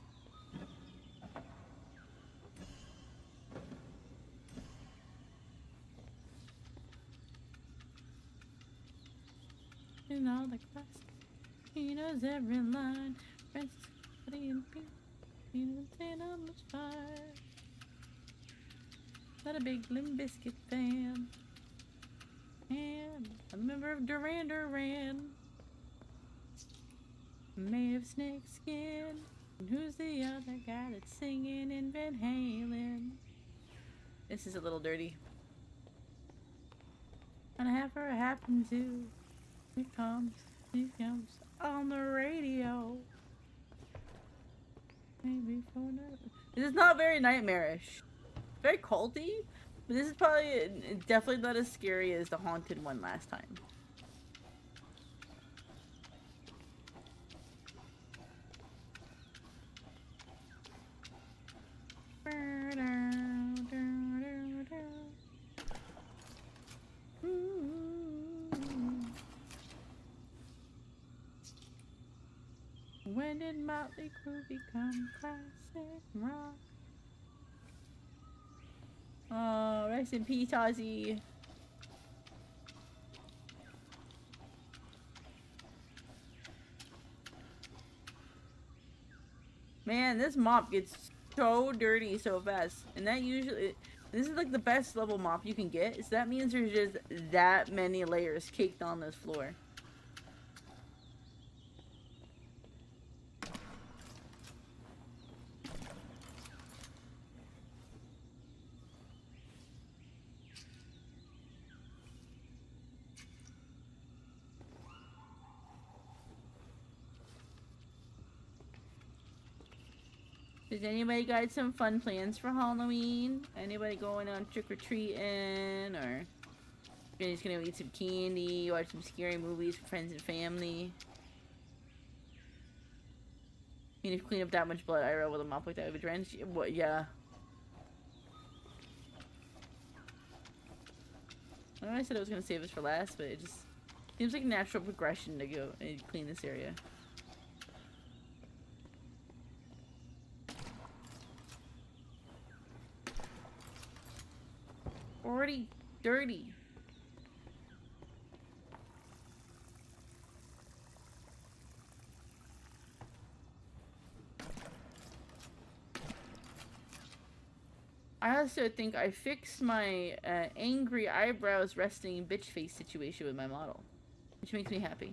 And all the class. He knows every line. Francis, Cody, and Pete. He knows how much fire. Not a big Limp Bizkit fan. And a member of Duran Duran. Made of snake skin. And who's the other guy that's singing in Van Halen? This is a little dirty. And half happened to. He comes on the radio. Maybe for another. This is not very nightmarish. Very culty, but this is probably definitely not as scary as the haunted one last time. When did Motley Crue become classic rock? Oh, rest in peace, Ozzy. Man, this mop gets so dirty so fast. And that usually... This is like the best level mop you can get. So that means there's just that many layers caked on this floor. Does anybody got some fun plans for Halloween? Anybody going on trick-or-treating? Or you're just gonna eat some candy, watch some scary movies with friends and family? You need to clean up that much blood IRL with a mop like that with a drench? What? Yeah. I know I said I was gonna save this for last, but it just seems like natural progression to go and clean this area. Already dirty. I also think I fixed my angry eyebrows resting bitch face situation with my model, which makes me happy.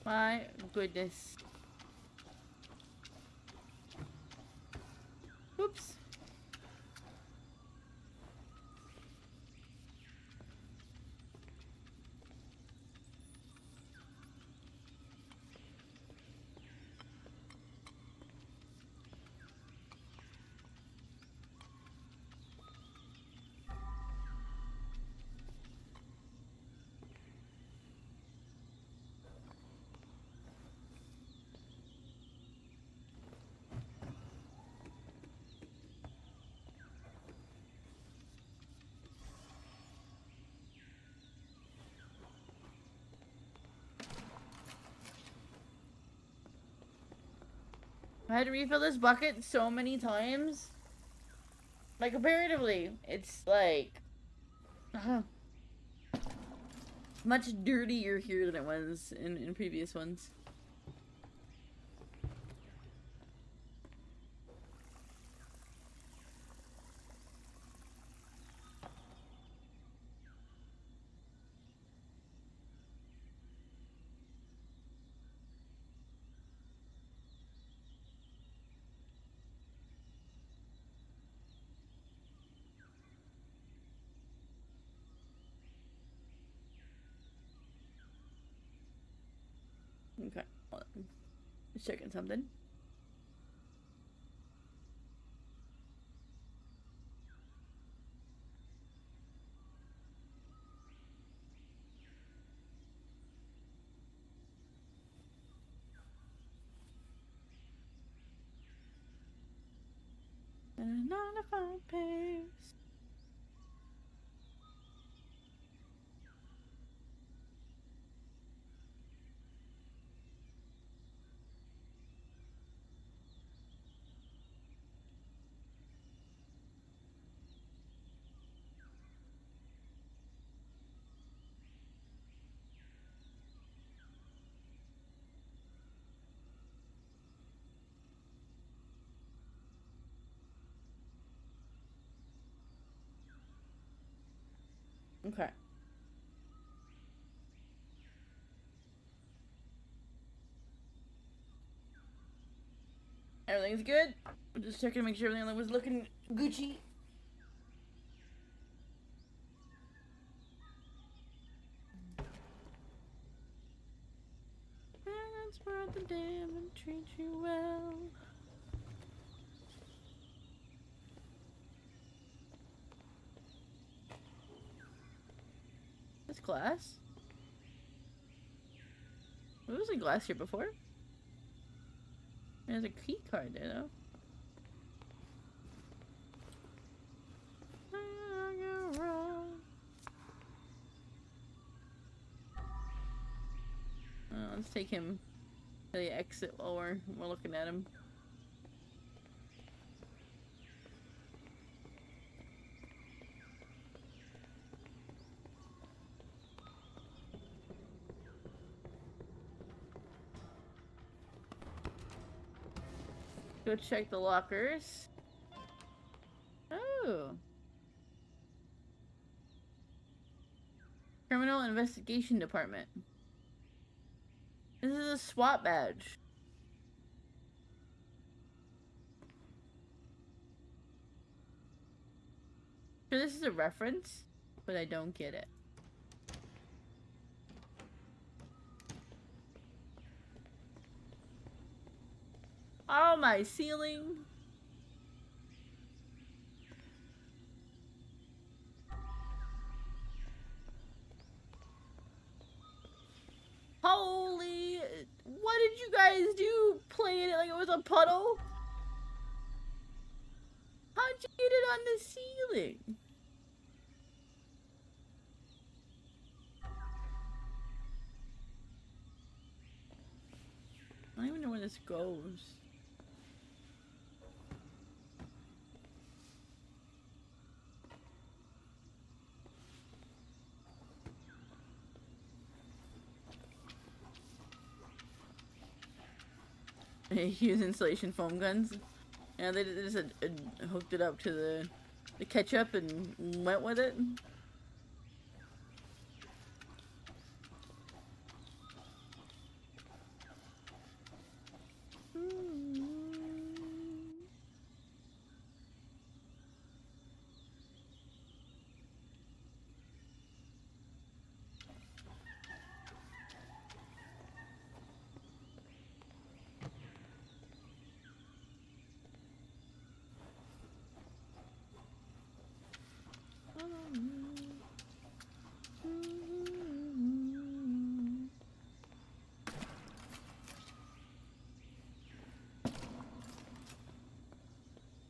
My goodness. Oops. I had to refill this bucket so many times. Like, comparatively, it's like much dirtier here than it was in previous ones. Okay, hold on. Just checking something. And on a fine pace. Okay. Everything's good. I'm just checking to make sure everything was looking Gucci. Parents brought the dam and treat you well. This glass? There was a glass here before. There's a key card there though. Let's take him to the exit while we're looking at him. Go check the lockers. Oh. Criminal Investigation Department. This is a SWAT badge. So this is a reference, but I don't get it. Oh, my ceiling. Holy, what did you guys do? Playing it like it was a puddle? How'd you get it on the ceiling? I don't even know where this goes. Use insulation foam guns. Yeah, they just hooked it up to the ketchup and went with it.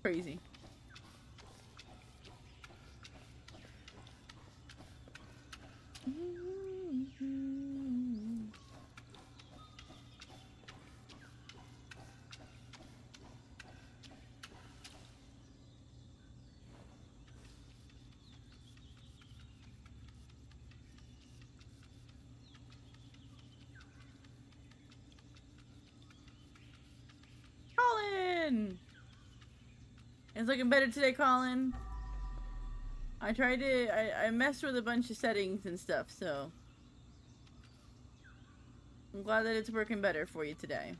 Crazy. Colin! It's looking better today, Colin. I tried to, I messed with a bunch of settings and stuff, so I'm glad that it's working better for you today.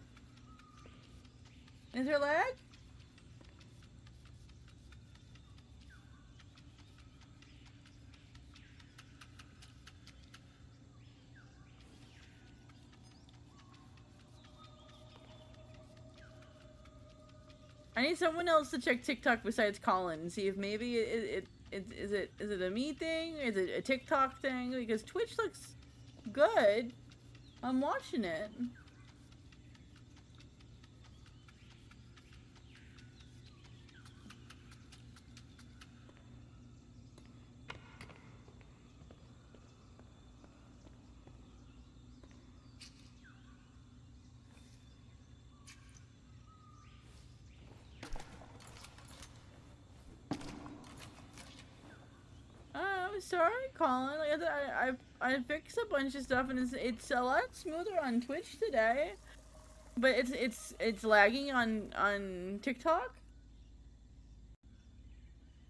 Is there lag? I need someone else to check TikTok besides Colin and see if maybe is it a me thing? Is it a TikTok thing? Because Twitch looks good. I'm watching it. I'm sorry, Colin. Like, I fixed a bunch of stuff and it's a lot smoother on Twitch today, but it's lagging on TikTok.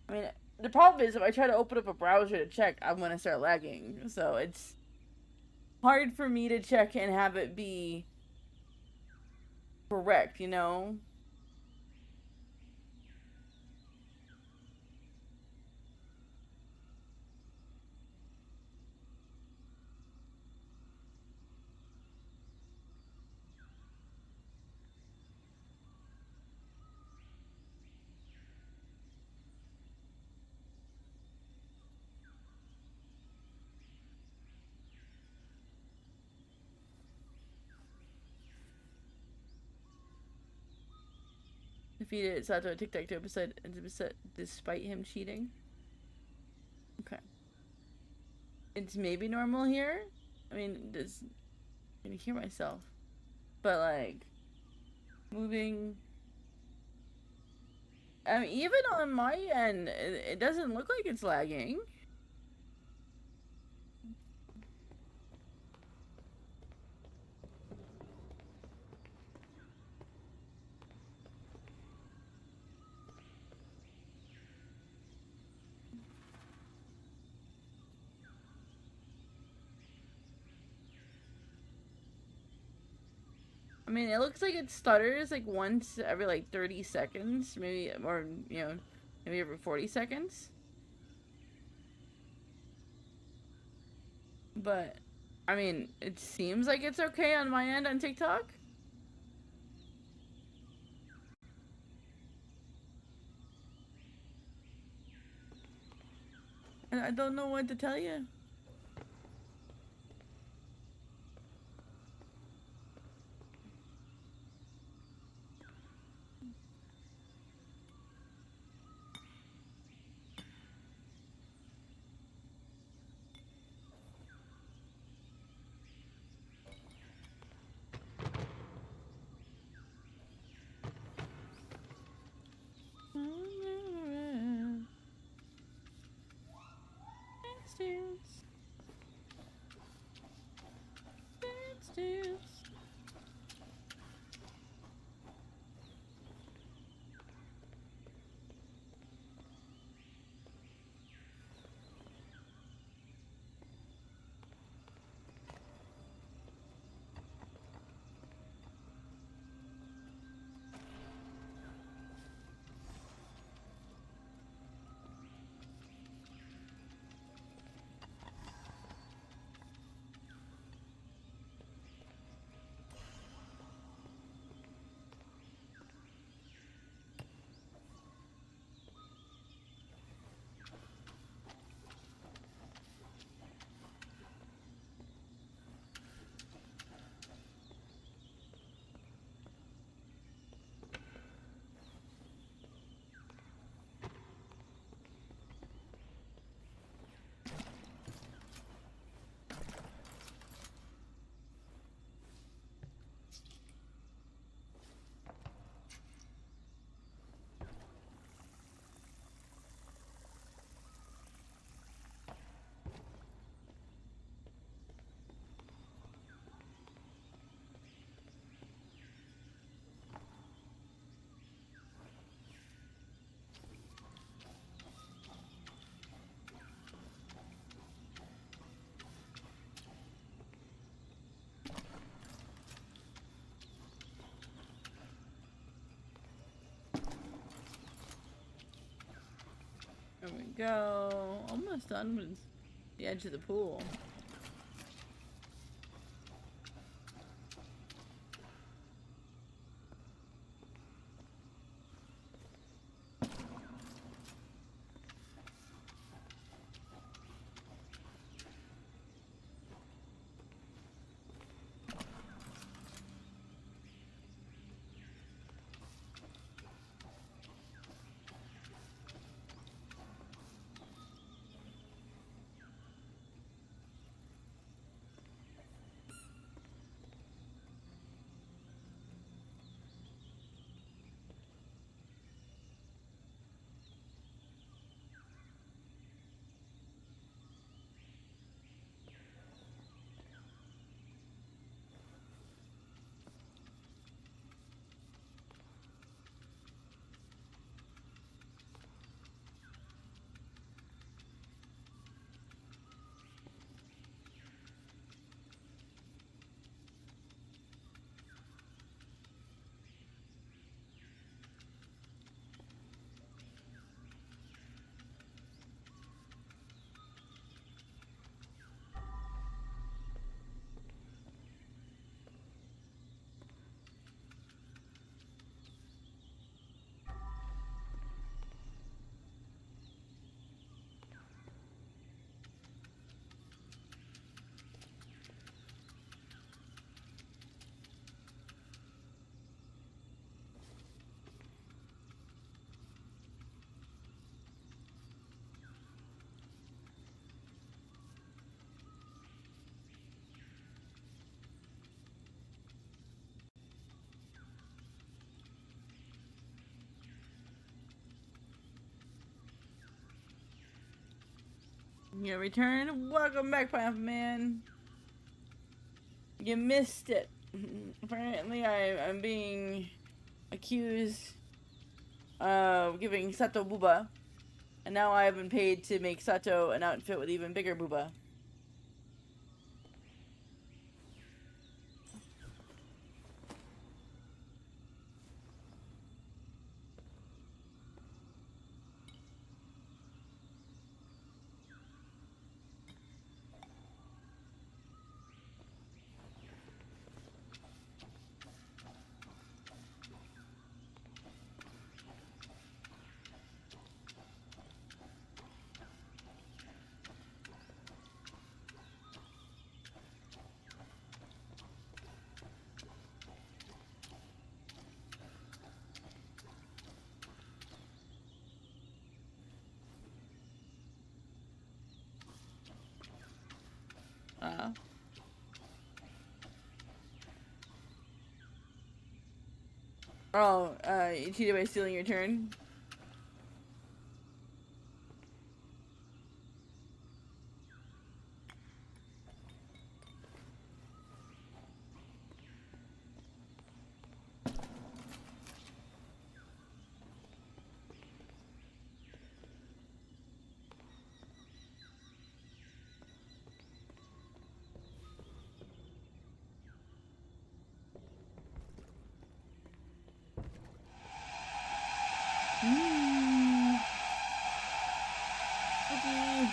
I mean, the problem is if I try to open up a browser to check, I'm gonna start lagging. So it's hard for me to check and have it be correct, you know? Defeated Sato a TikTok episode despite him cheating. Okay. It's maybe normal here. I mean, I'm gonna hear myself. But like moving I mean, even on my end, it doesn't look like it's lagging. I mean, it looks like it stutters like once every like 30 seconds, maybe, or, you know, maybe every 40 seconds. But, I mean, it seems like it's okay on my end on TikTok. And I don't know what to tell you. Distance. There we go. Almost done with the edge of the pool. You return. Welcome back, Pineapple Man. You missed it. Apparently, I'm being accused of giving Sato booba, and now I have been paid to make Sato an outfit with even bigger booba. You cheated by stealing your turn? Okay.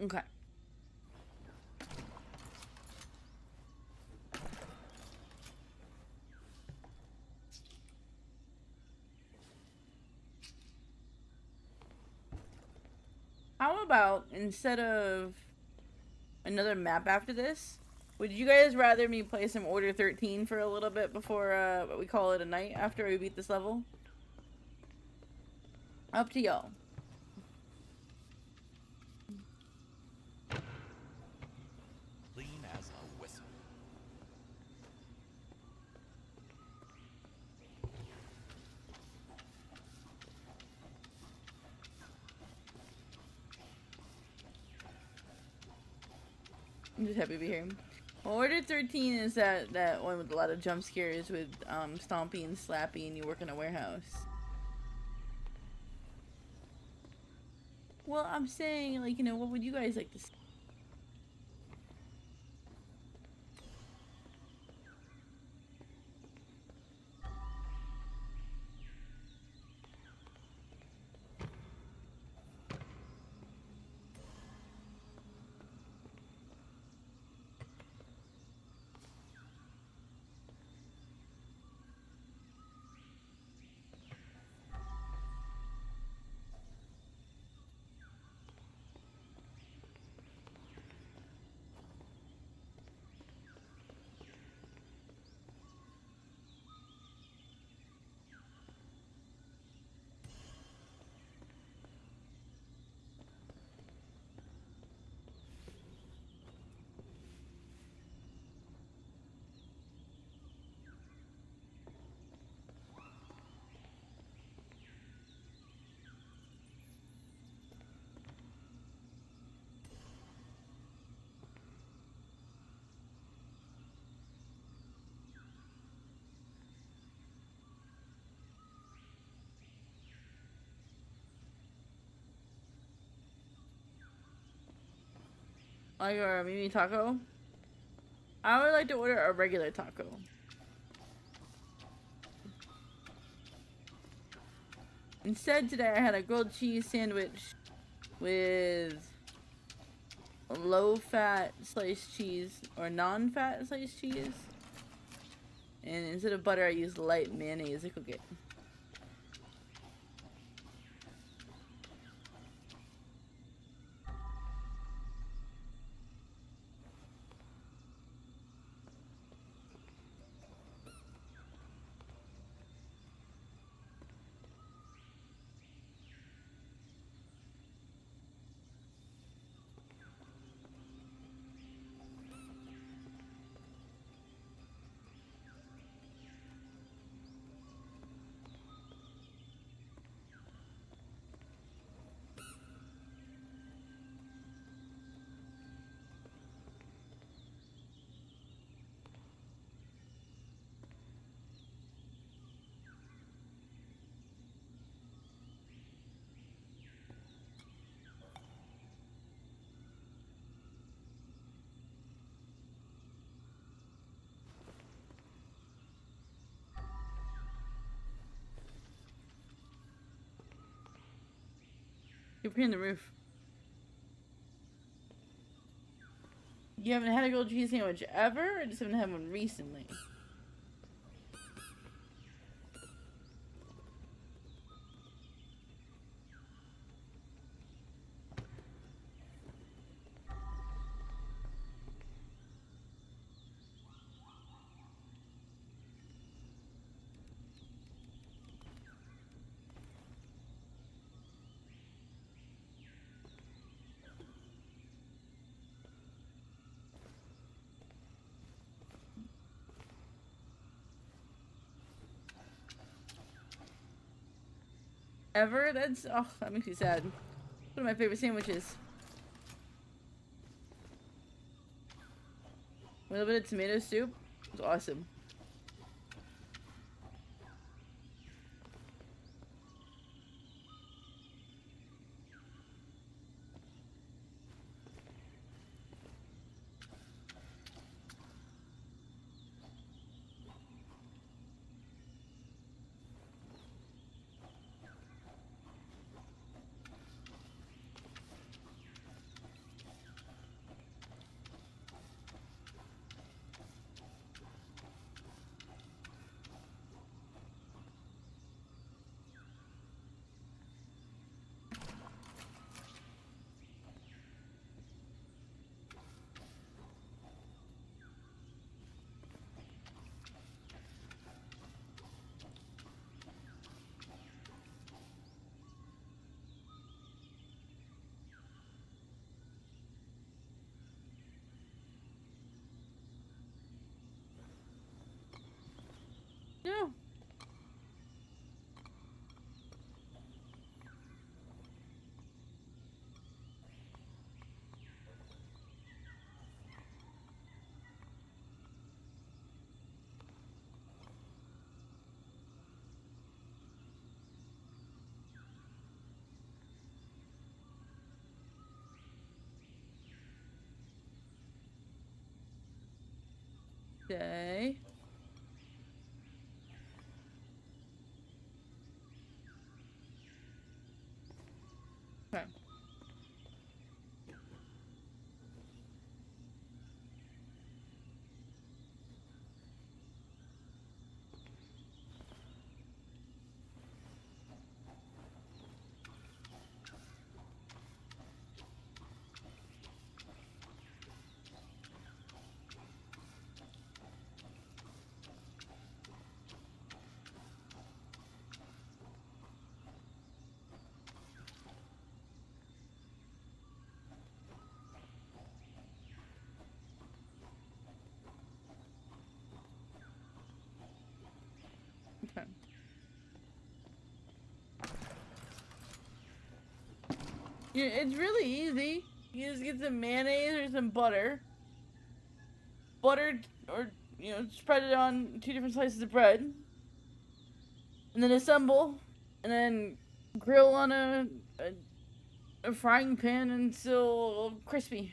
Okay. How about instead of another map after this, would you guys rather me play some Order 13 for a little bit before we call it a night after we beat this level? Up to y'all. Clean as a whistle. I'm just happy to be here. Order 13 is that one with a lot of jump scares with Stompy and Slappy and you work in a warehouse. Well, I'm saying, like, you know, what would you guys like to see? Like a mini taco? I would like to order a regular taco. Instead, today I had a grilled cheese sandwich with low-fat sliced cheese or non-fat sliced cheese. And instead of butter, I used light mayonnaise to cook it. You're painting the roof. You haven't had a grilled cheese sandwich ever, or just haven't had one recently? Ever? That's, oh, that makes me sad. One of my favorite sandwiches. A little bit of tomato soup. It was awesome. Okay. Okay. Okay. Yeah, it's really easy. You just get some mayonnaise or some butter. Butter, or, you know, spread it on 2 different slices of bread. And then assemble. And then grill on a frying pan until crispy.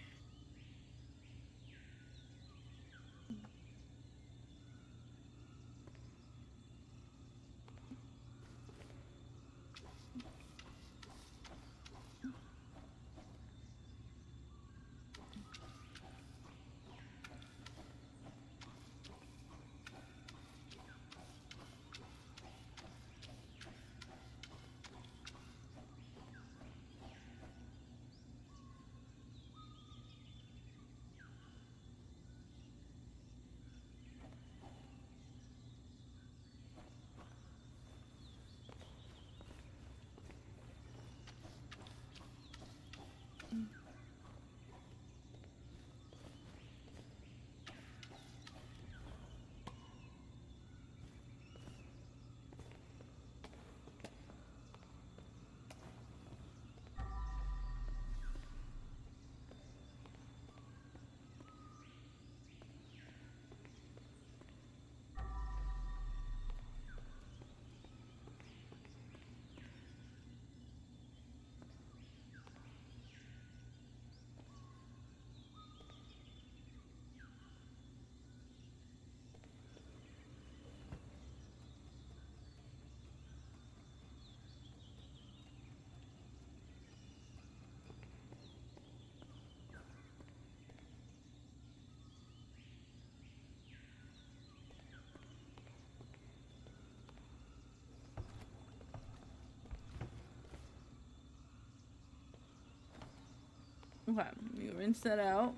Okay, you rinse that out.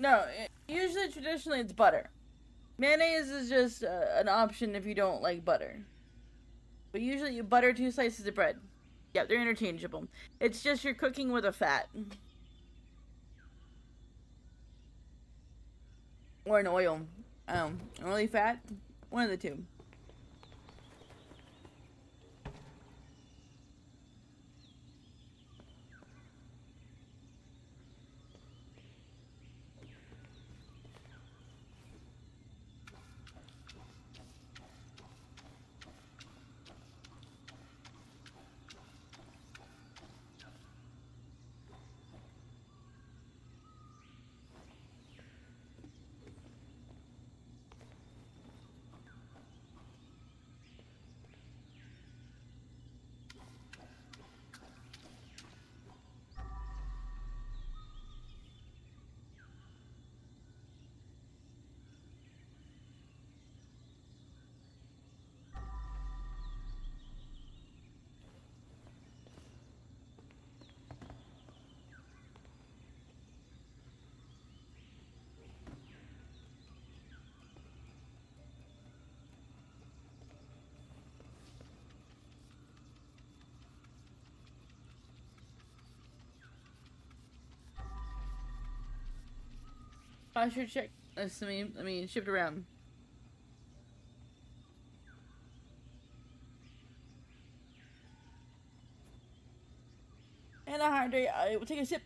No, usually traditionally it's butter. Mayonnaise is just an option if you don't like butter. But usually you butter 2 slices of bread. Yeah, they're interchangeable. It's just you're cooking with a fat. Or an oil. Oily fat? One of the two. I should check. I mean, shipped around. And a hydrate. I will take a sip.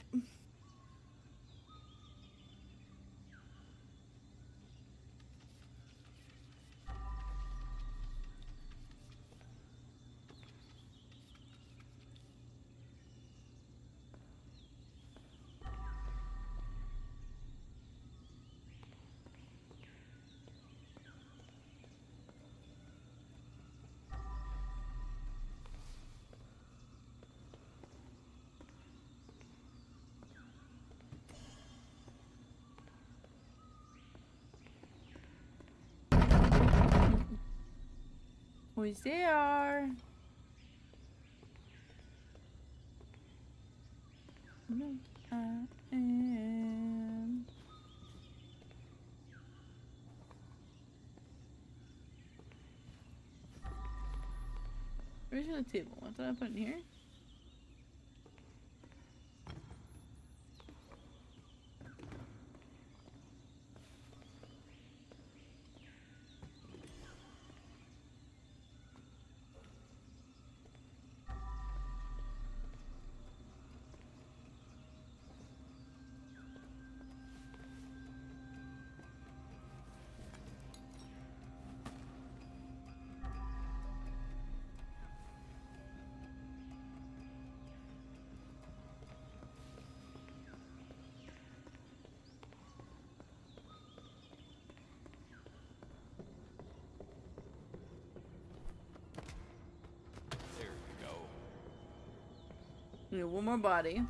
Who's there? No, I am. Where's the table? What did I put in here? There you go. We need one more body.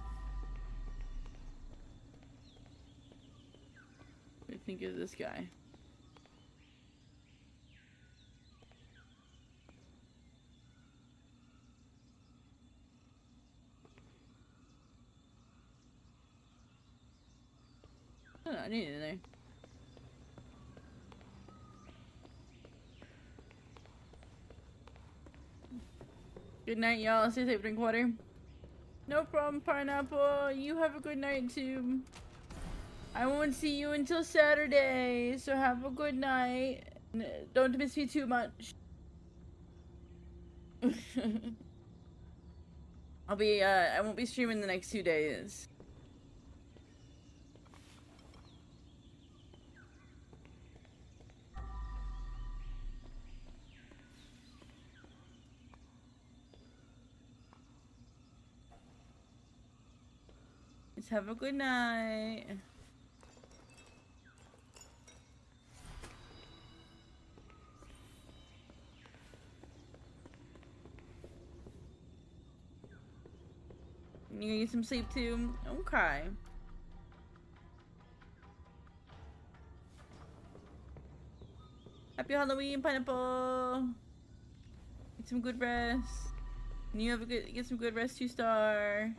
I think of this guy. Oh, I need it in there. Good night, y'all. Stay safe, drink water. No problem, Pineapple. You have a good night, too. I won't see you until Saturday, so have a good night. Don't miss me too much. I won't be streaming the next 2 days. Just have a good night. You gonna get some sleep too? Okay. Happy Halloween, Pineapple. Get some good rest. And you have a get some good rest, 2-star.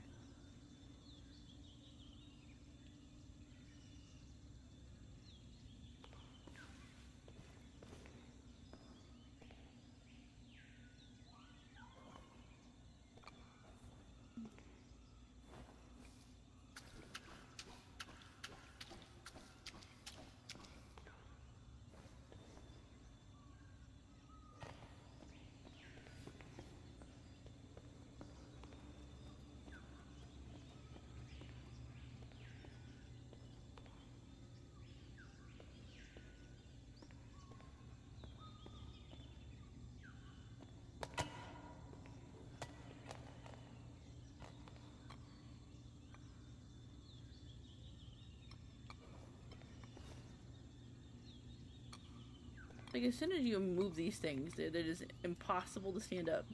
Like, as soon as you move these things, they're just impossible to stand up.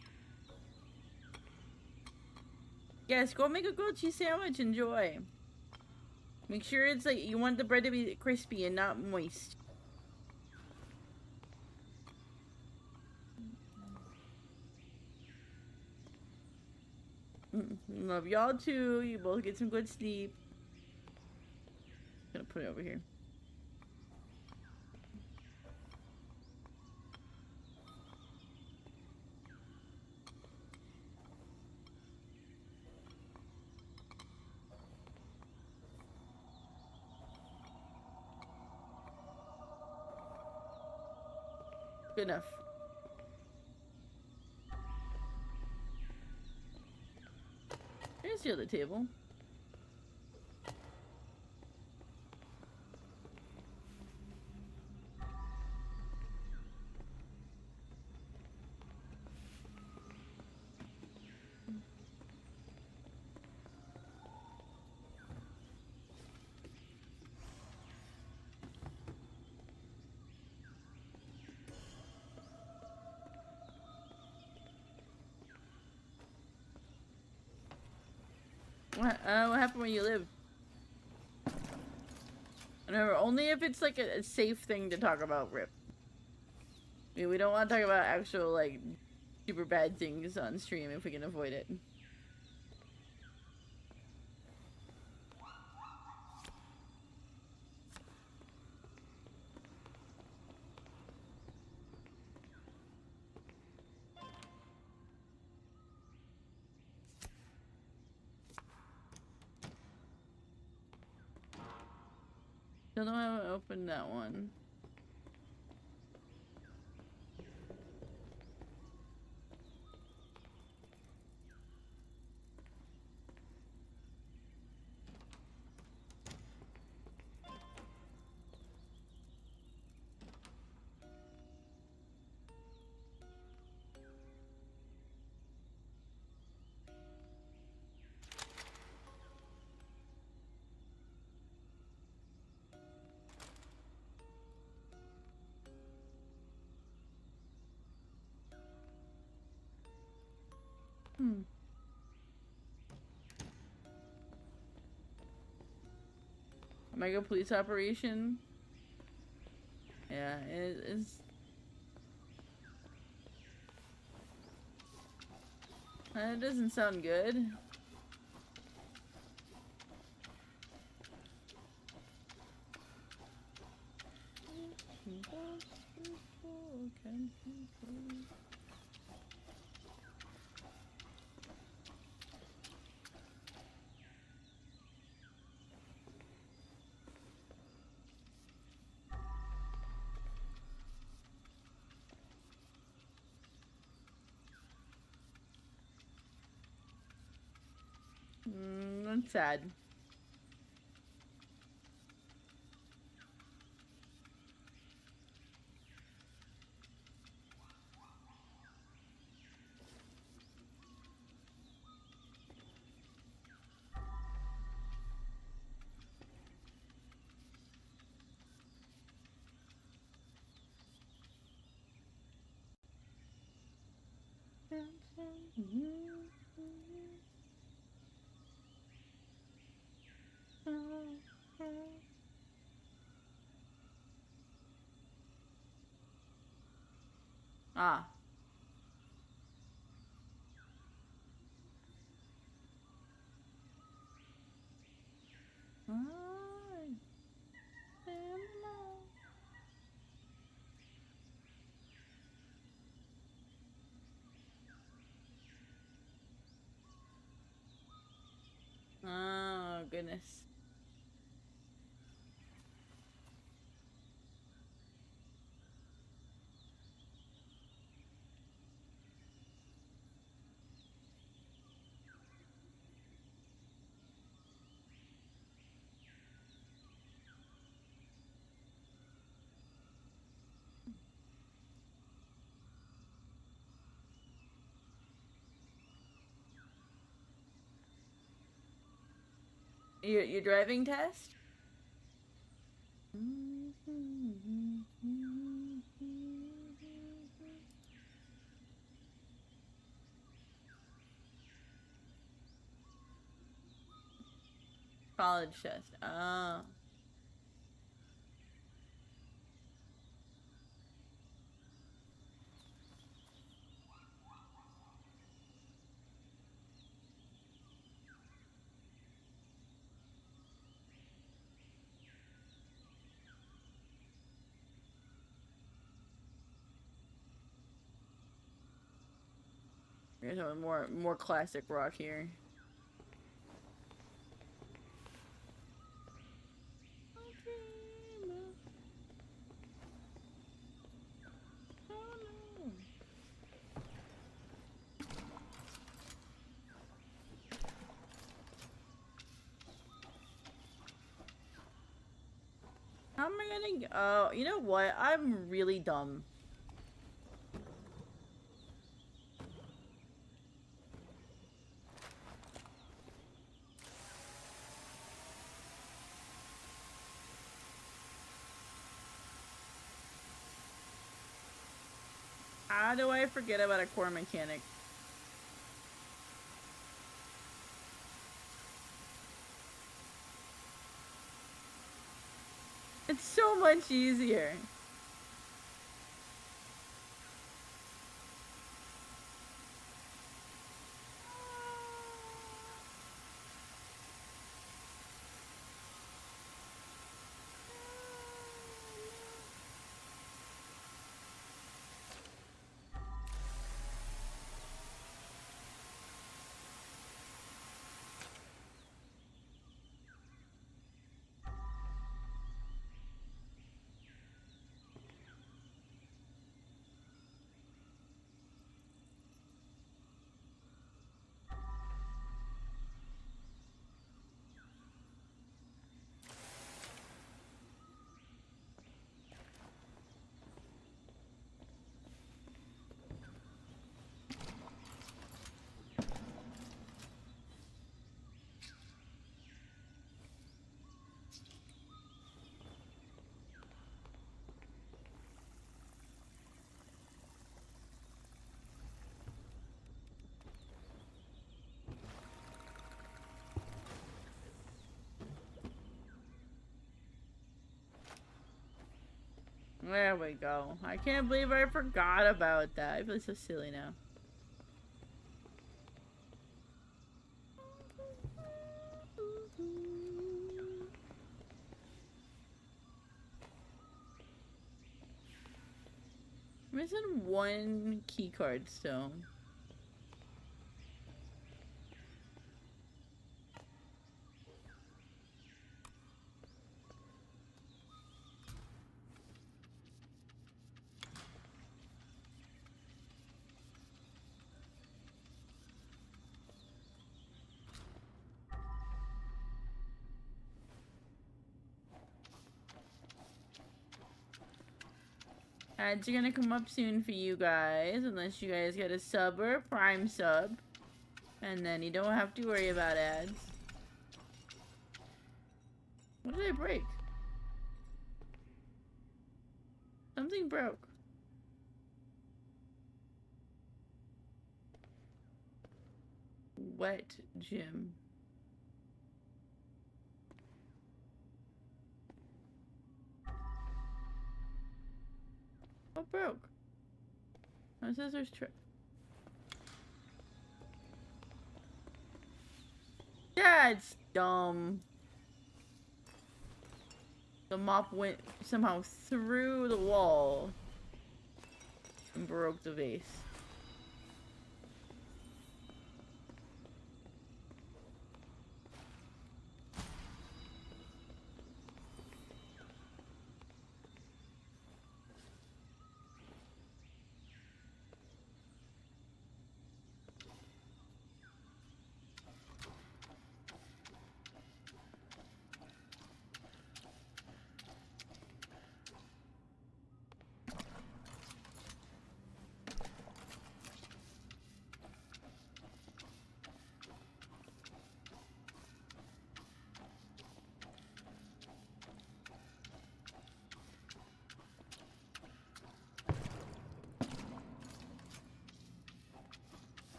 Yes, go make a grilled cheese sandwich. Enjoy. Make sure it's like, you want the bread to be crispy and not moist. Love y'all too. You both get some good sleep. Gonna put it over here. Good enough. There's the other table. What happened where you live? Remember, only if it's like a safe thing to talk about, Rip. We don't want to talk about actual, like, super bad things on stream if we can avoid it. Don't know how to open that one. Mega police operation. Yeah, it is. That doesn't sound good. That's sad. Ah. Oh, goodness. Your driving test? College test. Oh. There's a more classic rock here. How am I gonna? Oh, you know what? I'm really dumb. How do I forget about a core mechanic? It's so much easier. There we go. I can't believe I forgot about that. I feel so silly now. I'm missing one key card still. Ads are gonna come up soon for you guys, unless you guys get a sub or a prime sub. And then you don't have to worry about ads. What did I break? Something broke. Wet gym. What broke? Oh, it says there's yeah, it's dumb. The mop went somehow through the wall and broke the vase.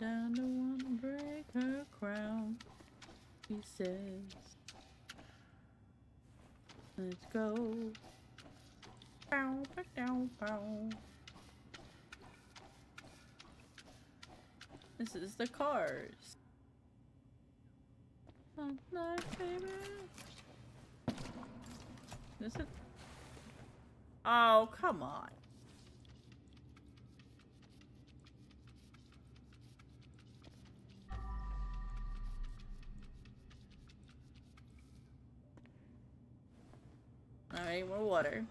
Down to wanna break her crown, he says. Let's go. Bow, bow, bow. This is the cars. My favorite. This is. Oh, come on. Alright, more water.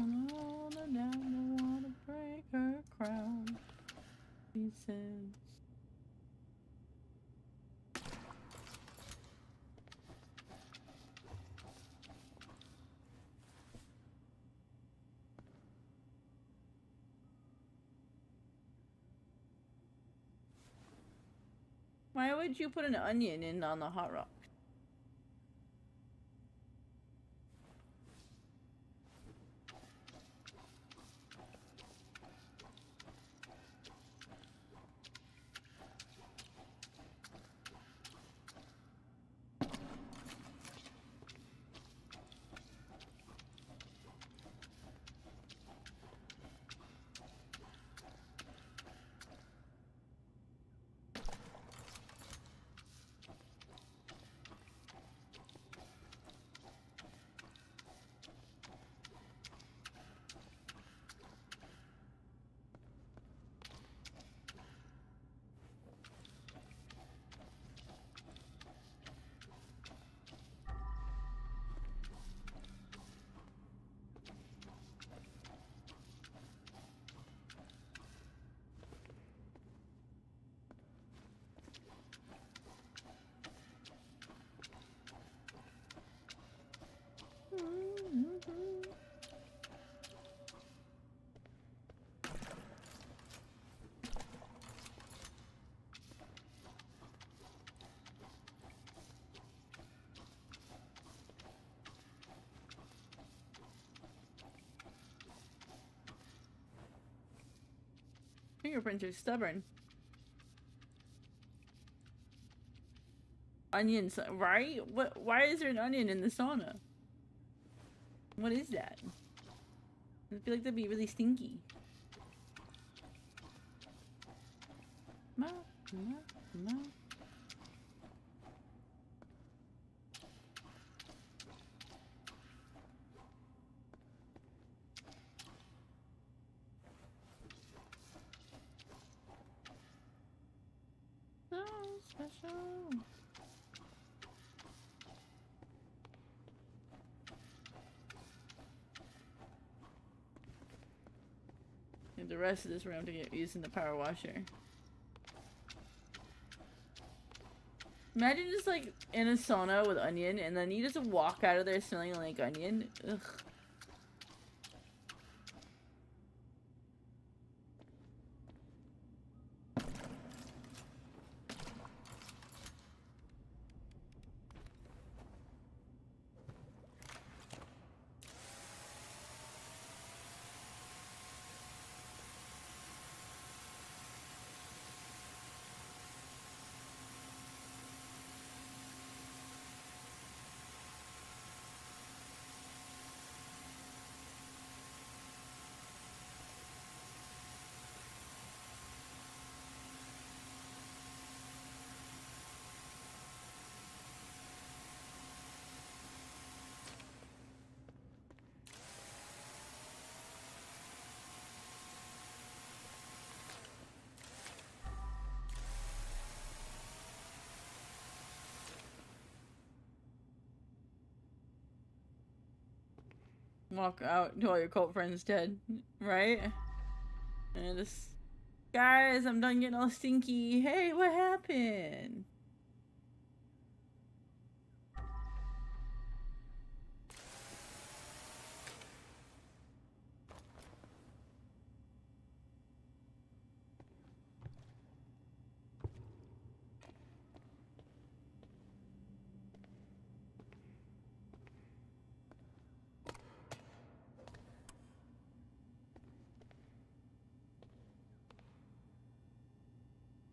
All the down to wanna break her crown, he says. Why would you put an onion in on the hot rock? Fingerprints are stubborn. Onions, right? What? Why is there an onion in the sauna? What is that? I feel like that'd be really stinky. Ma, ma, ma. So special. And the rest of this room to get used in the power washer. Imagine just like in a sauna with onion and then you just walk out of there smelling like onion. Ugh. Walk out to all your cult friends dead, right? And just, guys, I'm done getting all stinky. Hey, what happened?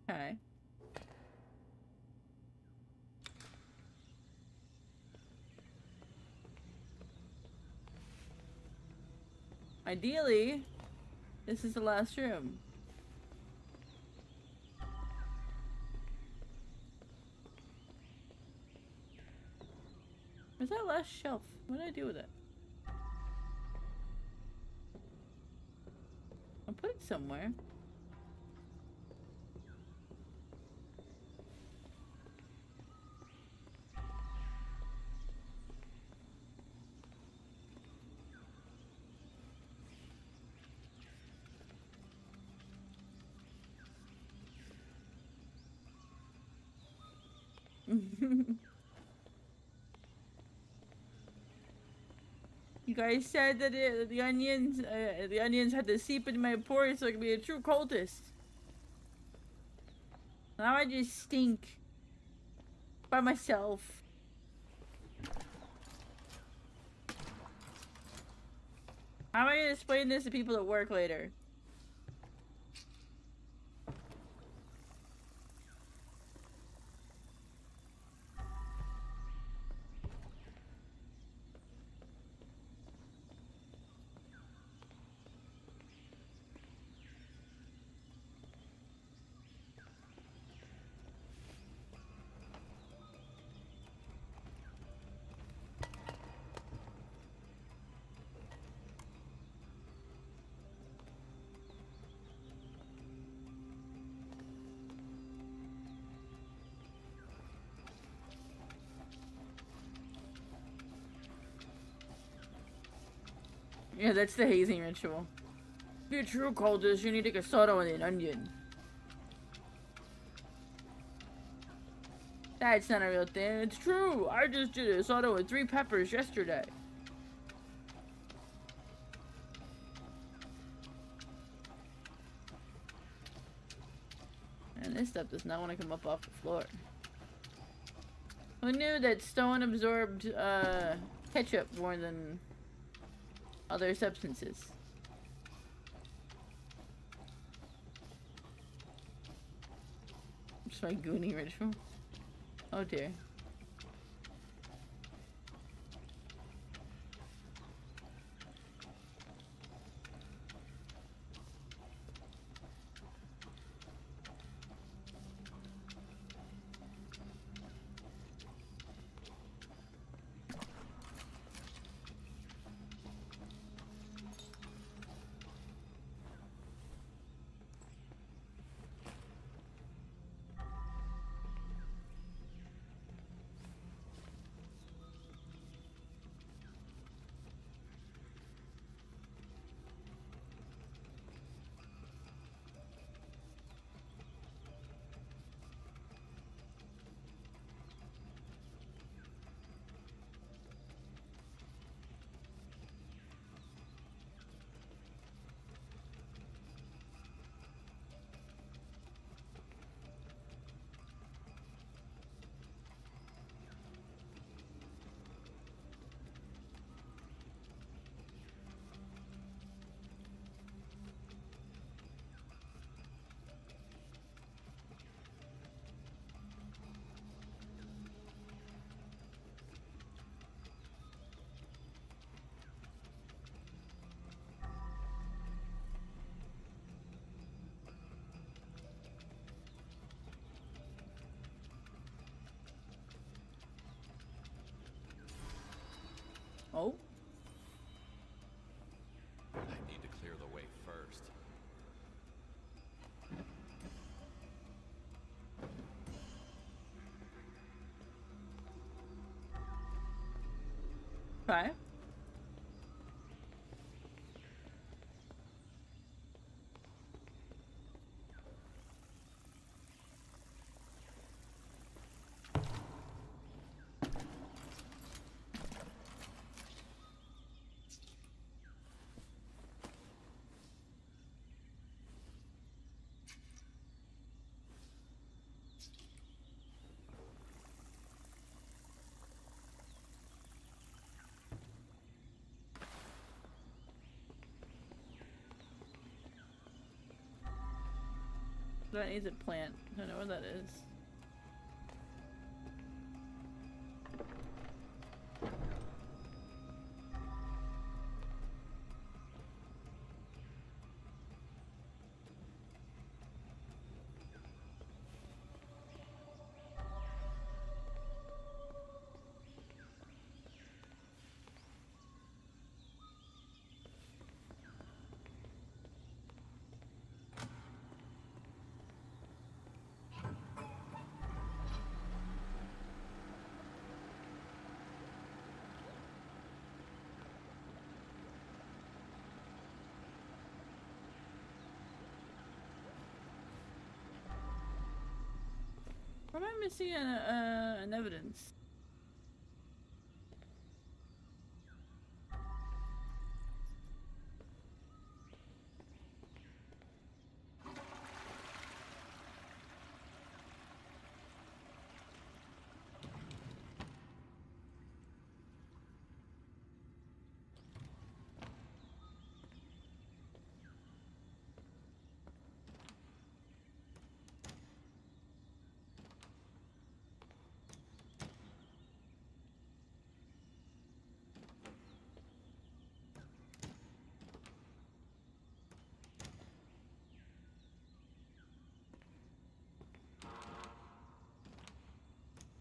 Okay. Ideally, this is the last room. Where's that last shelf? What did I do with it? I'll put it somewhere. You guys said that the onions had to seep into my pores so I could be a true cultist. Now I just stink by myself. How am I gonna explain this to people at work later? Yeah, that's the hazing ritual. To be a true cultist, you need to get soda with an onion. That's not a real thing. It's true. I just did a soda with 3 peppers yesterday. And this stuff does not want to come up off the floor. Who knew that stone absorbed ketchup more than other substances? It's my gooning ritual. Oh dear. Oh. I need to clear the way first. Okay. That needs a plant. I don't know where that is. Why am I missing an evidence?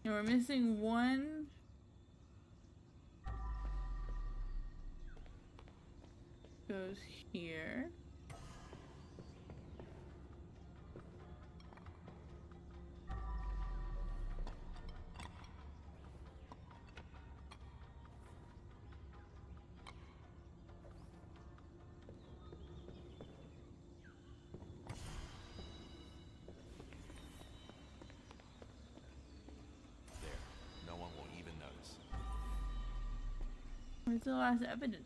And we're missing one. Goes here. There. No one will even notice. Where's the last evidence?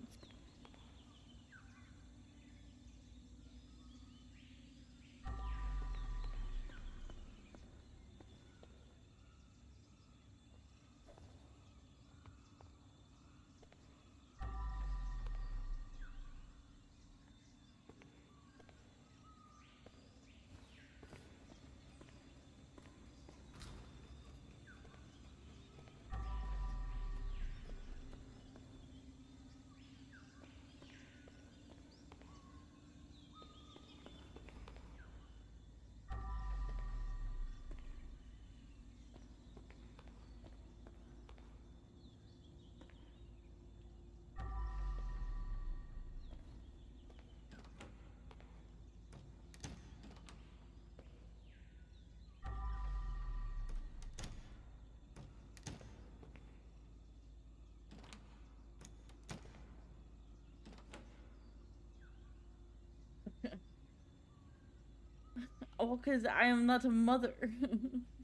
Well, because I am not a mother.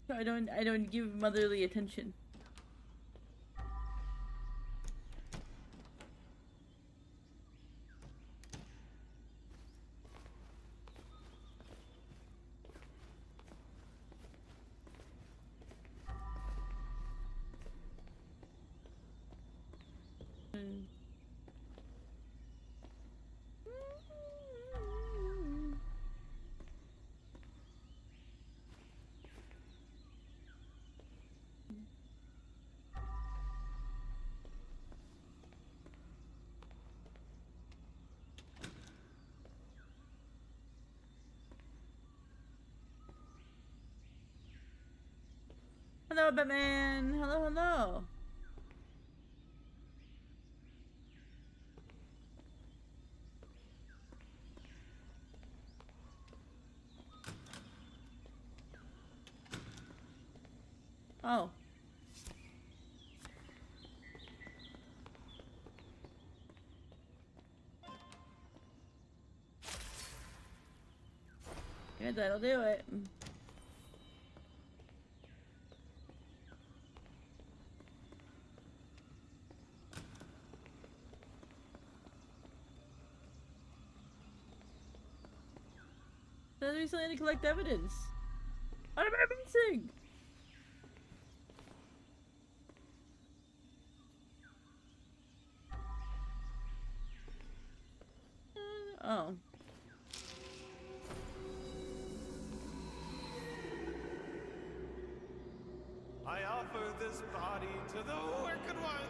I don't give motherly attention. Hello, Batman. Hello, hello. Oh. Yeah, that'll do it. Then we still need to collect evidence. What am I missing? Oh. I offer this body to the Wicked One.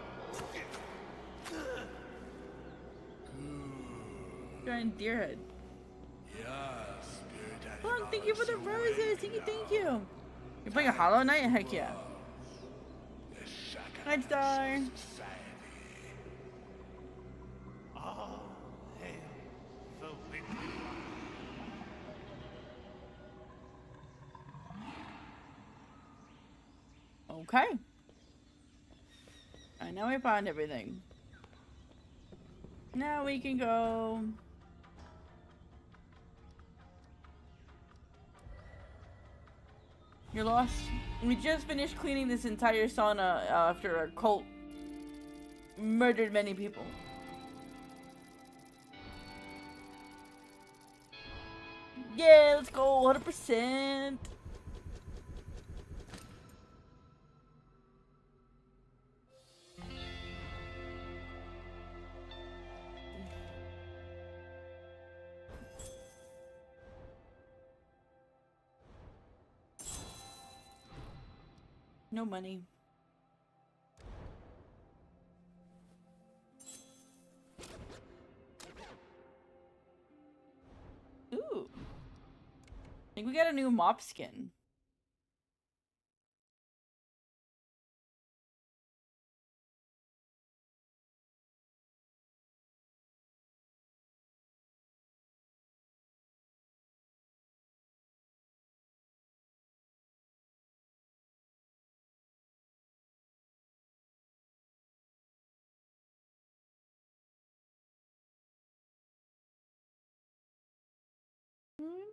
Giant deer head. Yeah, spirit Come on, animal thank you for the surrender roses. Thank you, now. thank you. You're playing a Hollow Knight? Heck yeah. The Shaka Night Star. Society. All hail the Wicked One. Okay. Alright, now we found everything. Now we can go. You're lost. We just finished cleaning this entire sauna after a cult murdered many people. Yeah, let's go 100%. No money. Ooh. I think we got a new mop skin.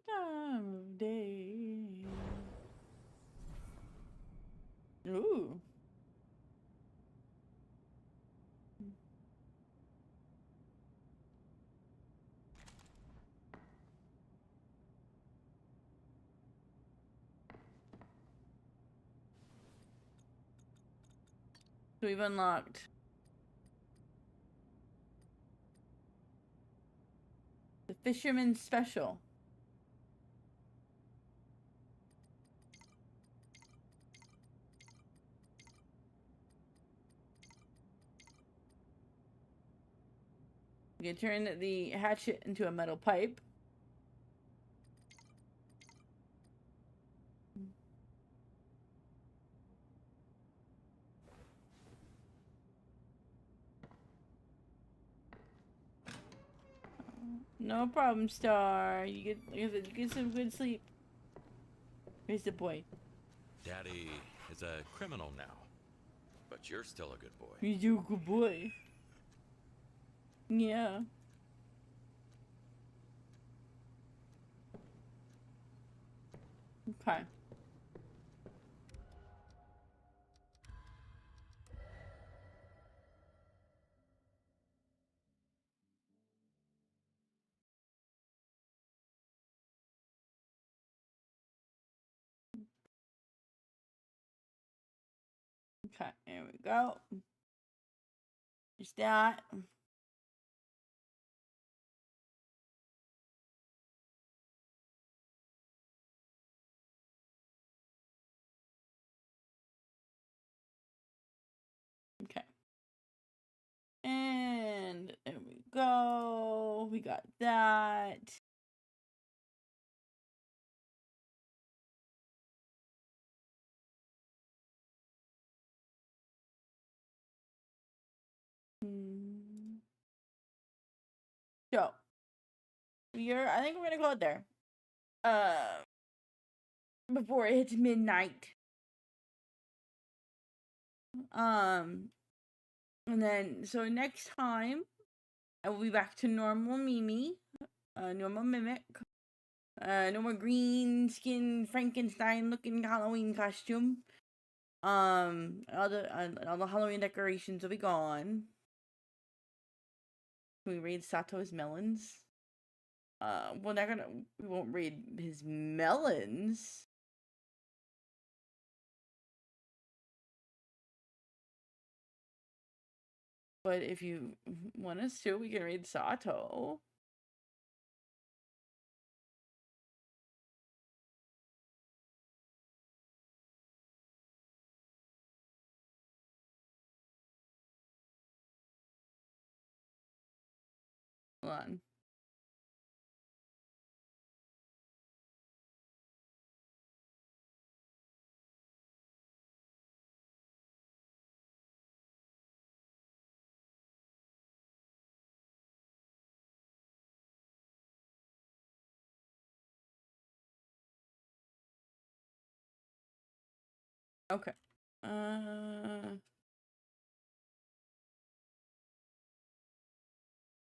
Time of day. Ooh. So we've unlocked the Fisherman's Special. We can turn the hatchet into a metal pipe. No problem, Star. You get some good sleep. Here's the boy. Daddy is a criminal now, but you're still a good boy. He's a good boy. Yeah. Okay. Okay, here we go. Just that. Okay. And there we go. We got that. So, I think we're gonna go out there. Before it hits midnight. And then, so next time, I will be back to normal Mimi, normal Mimic. No more green skin Frankenstein looking Halloween costume. All the Halloween decorations will be gone. Can we raid Sato's melons? Well, we won't raid his melons. But if you want us to, we can raid Sato. Hold on. Okay.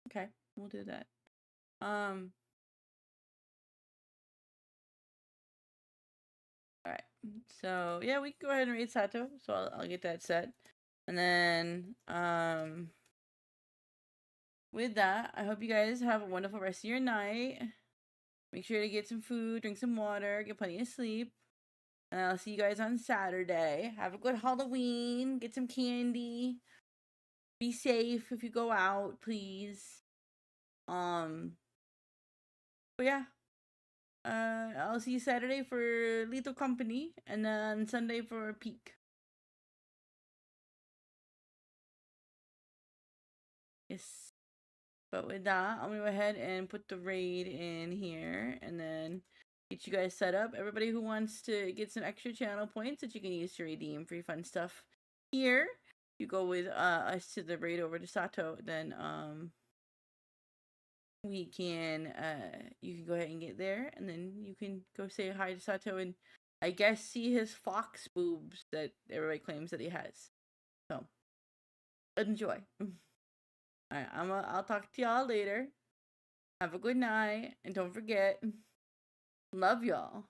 Okay, we'll do that. Alright. So yeah, we can go ahead and raid Sato. So I'll get that set. And then with that, I hope you guys have a wonderful rest of your night. Make sure to get some food, drink some water, get plenty of sleep. And I'll see you guys on Saturday. Have a good Halloween. Get some candy. Be safe if you go out, please. But yeah. I'll see you Saturday for Lethal Company, and then Sunday for Peak. Yes. But with that, I'm gonna go ahead and put the raid in here, and then get you guys set up. Everybody who wants to get some extra channel points that you can use to redeem free fun stuff here, you go with us to the raid over to Sato, then we can you can go ahead and get there, and then you can go say hi to Sato and I guess see his fox boobs that everybody claims that he has. So enjoy. Alright, I'll talk to y'all later. Have a good night, and don't forget, love y'all.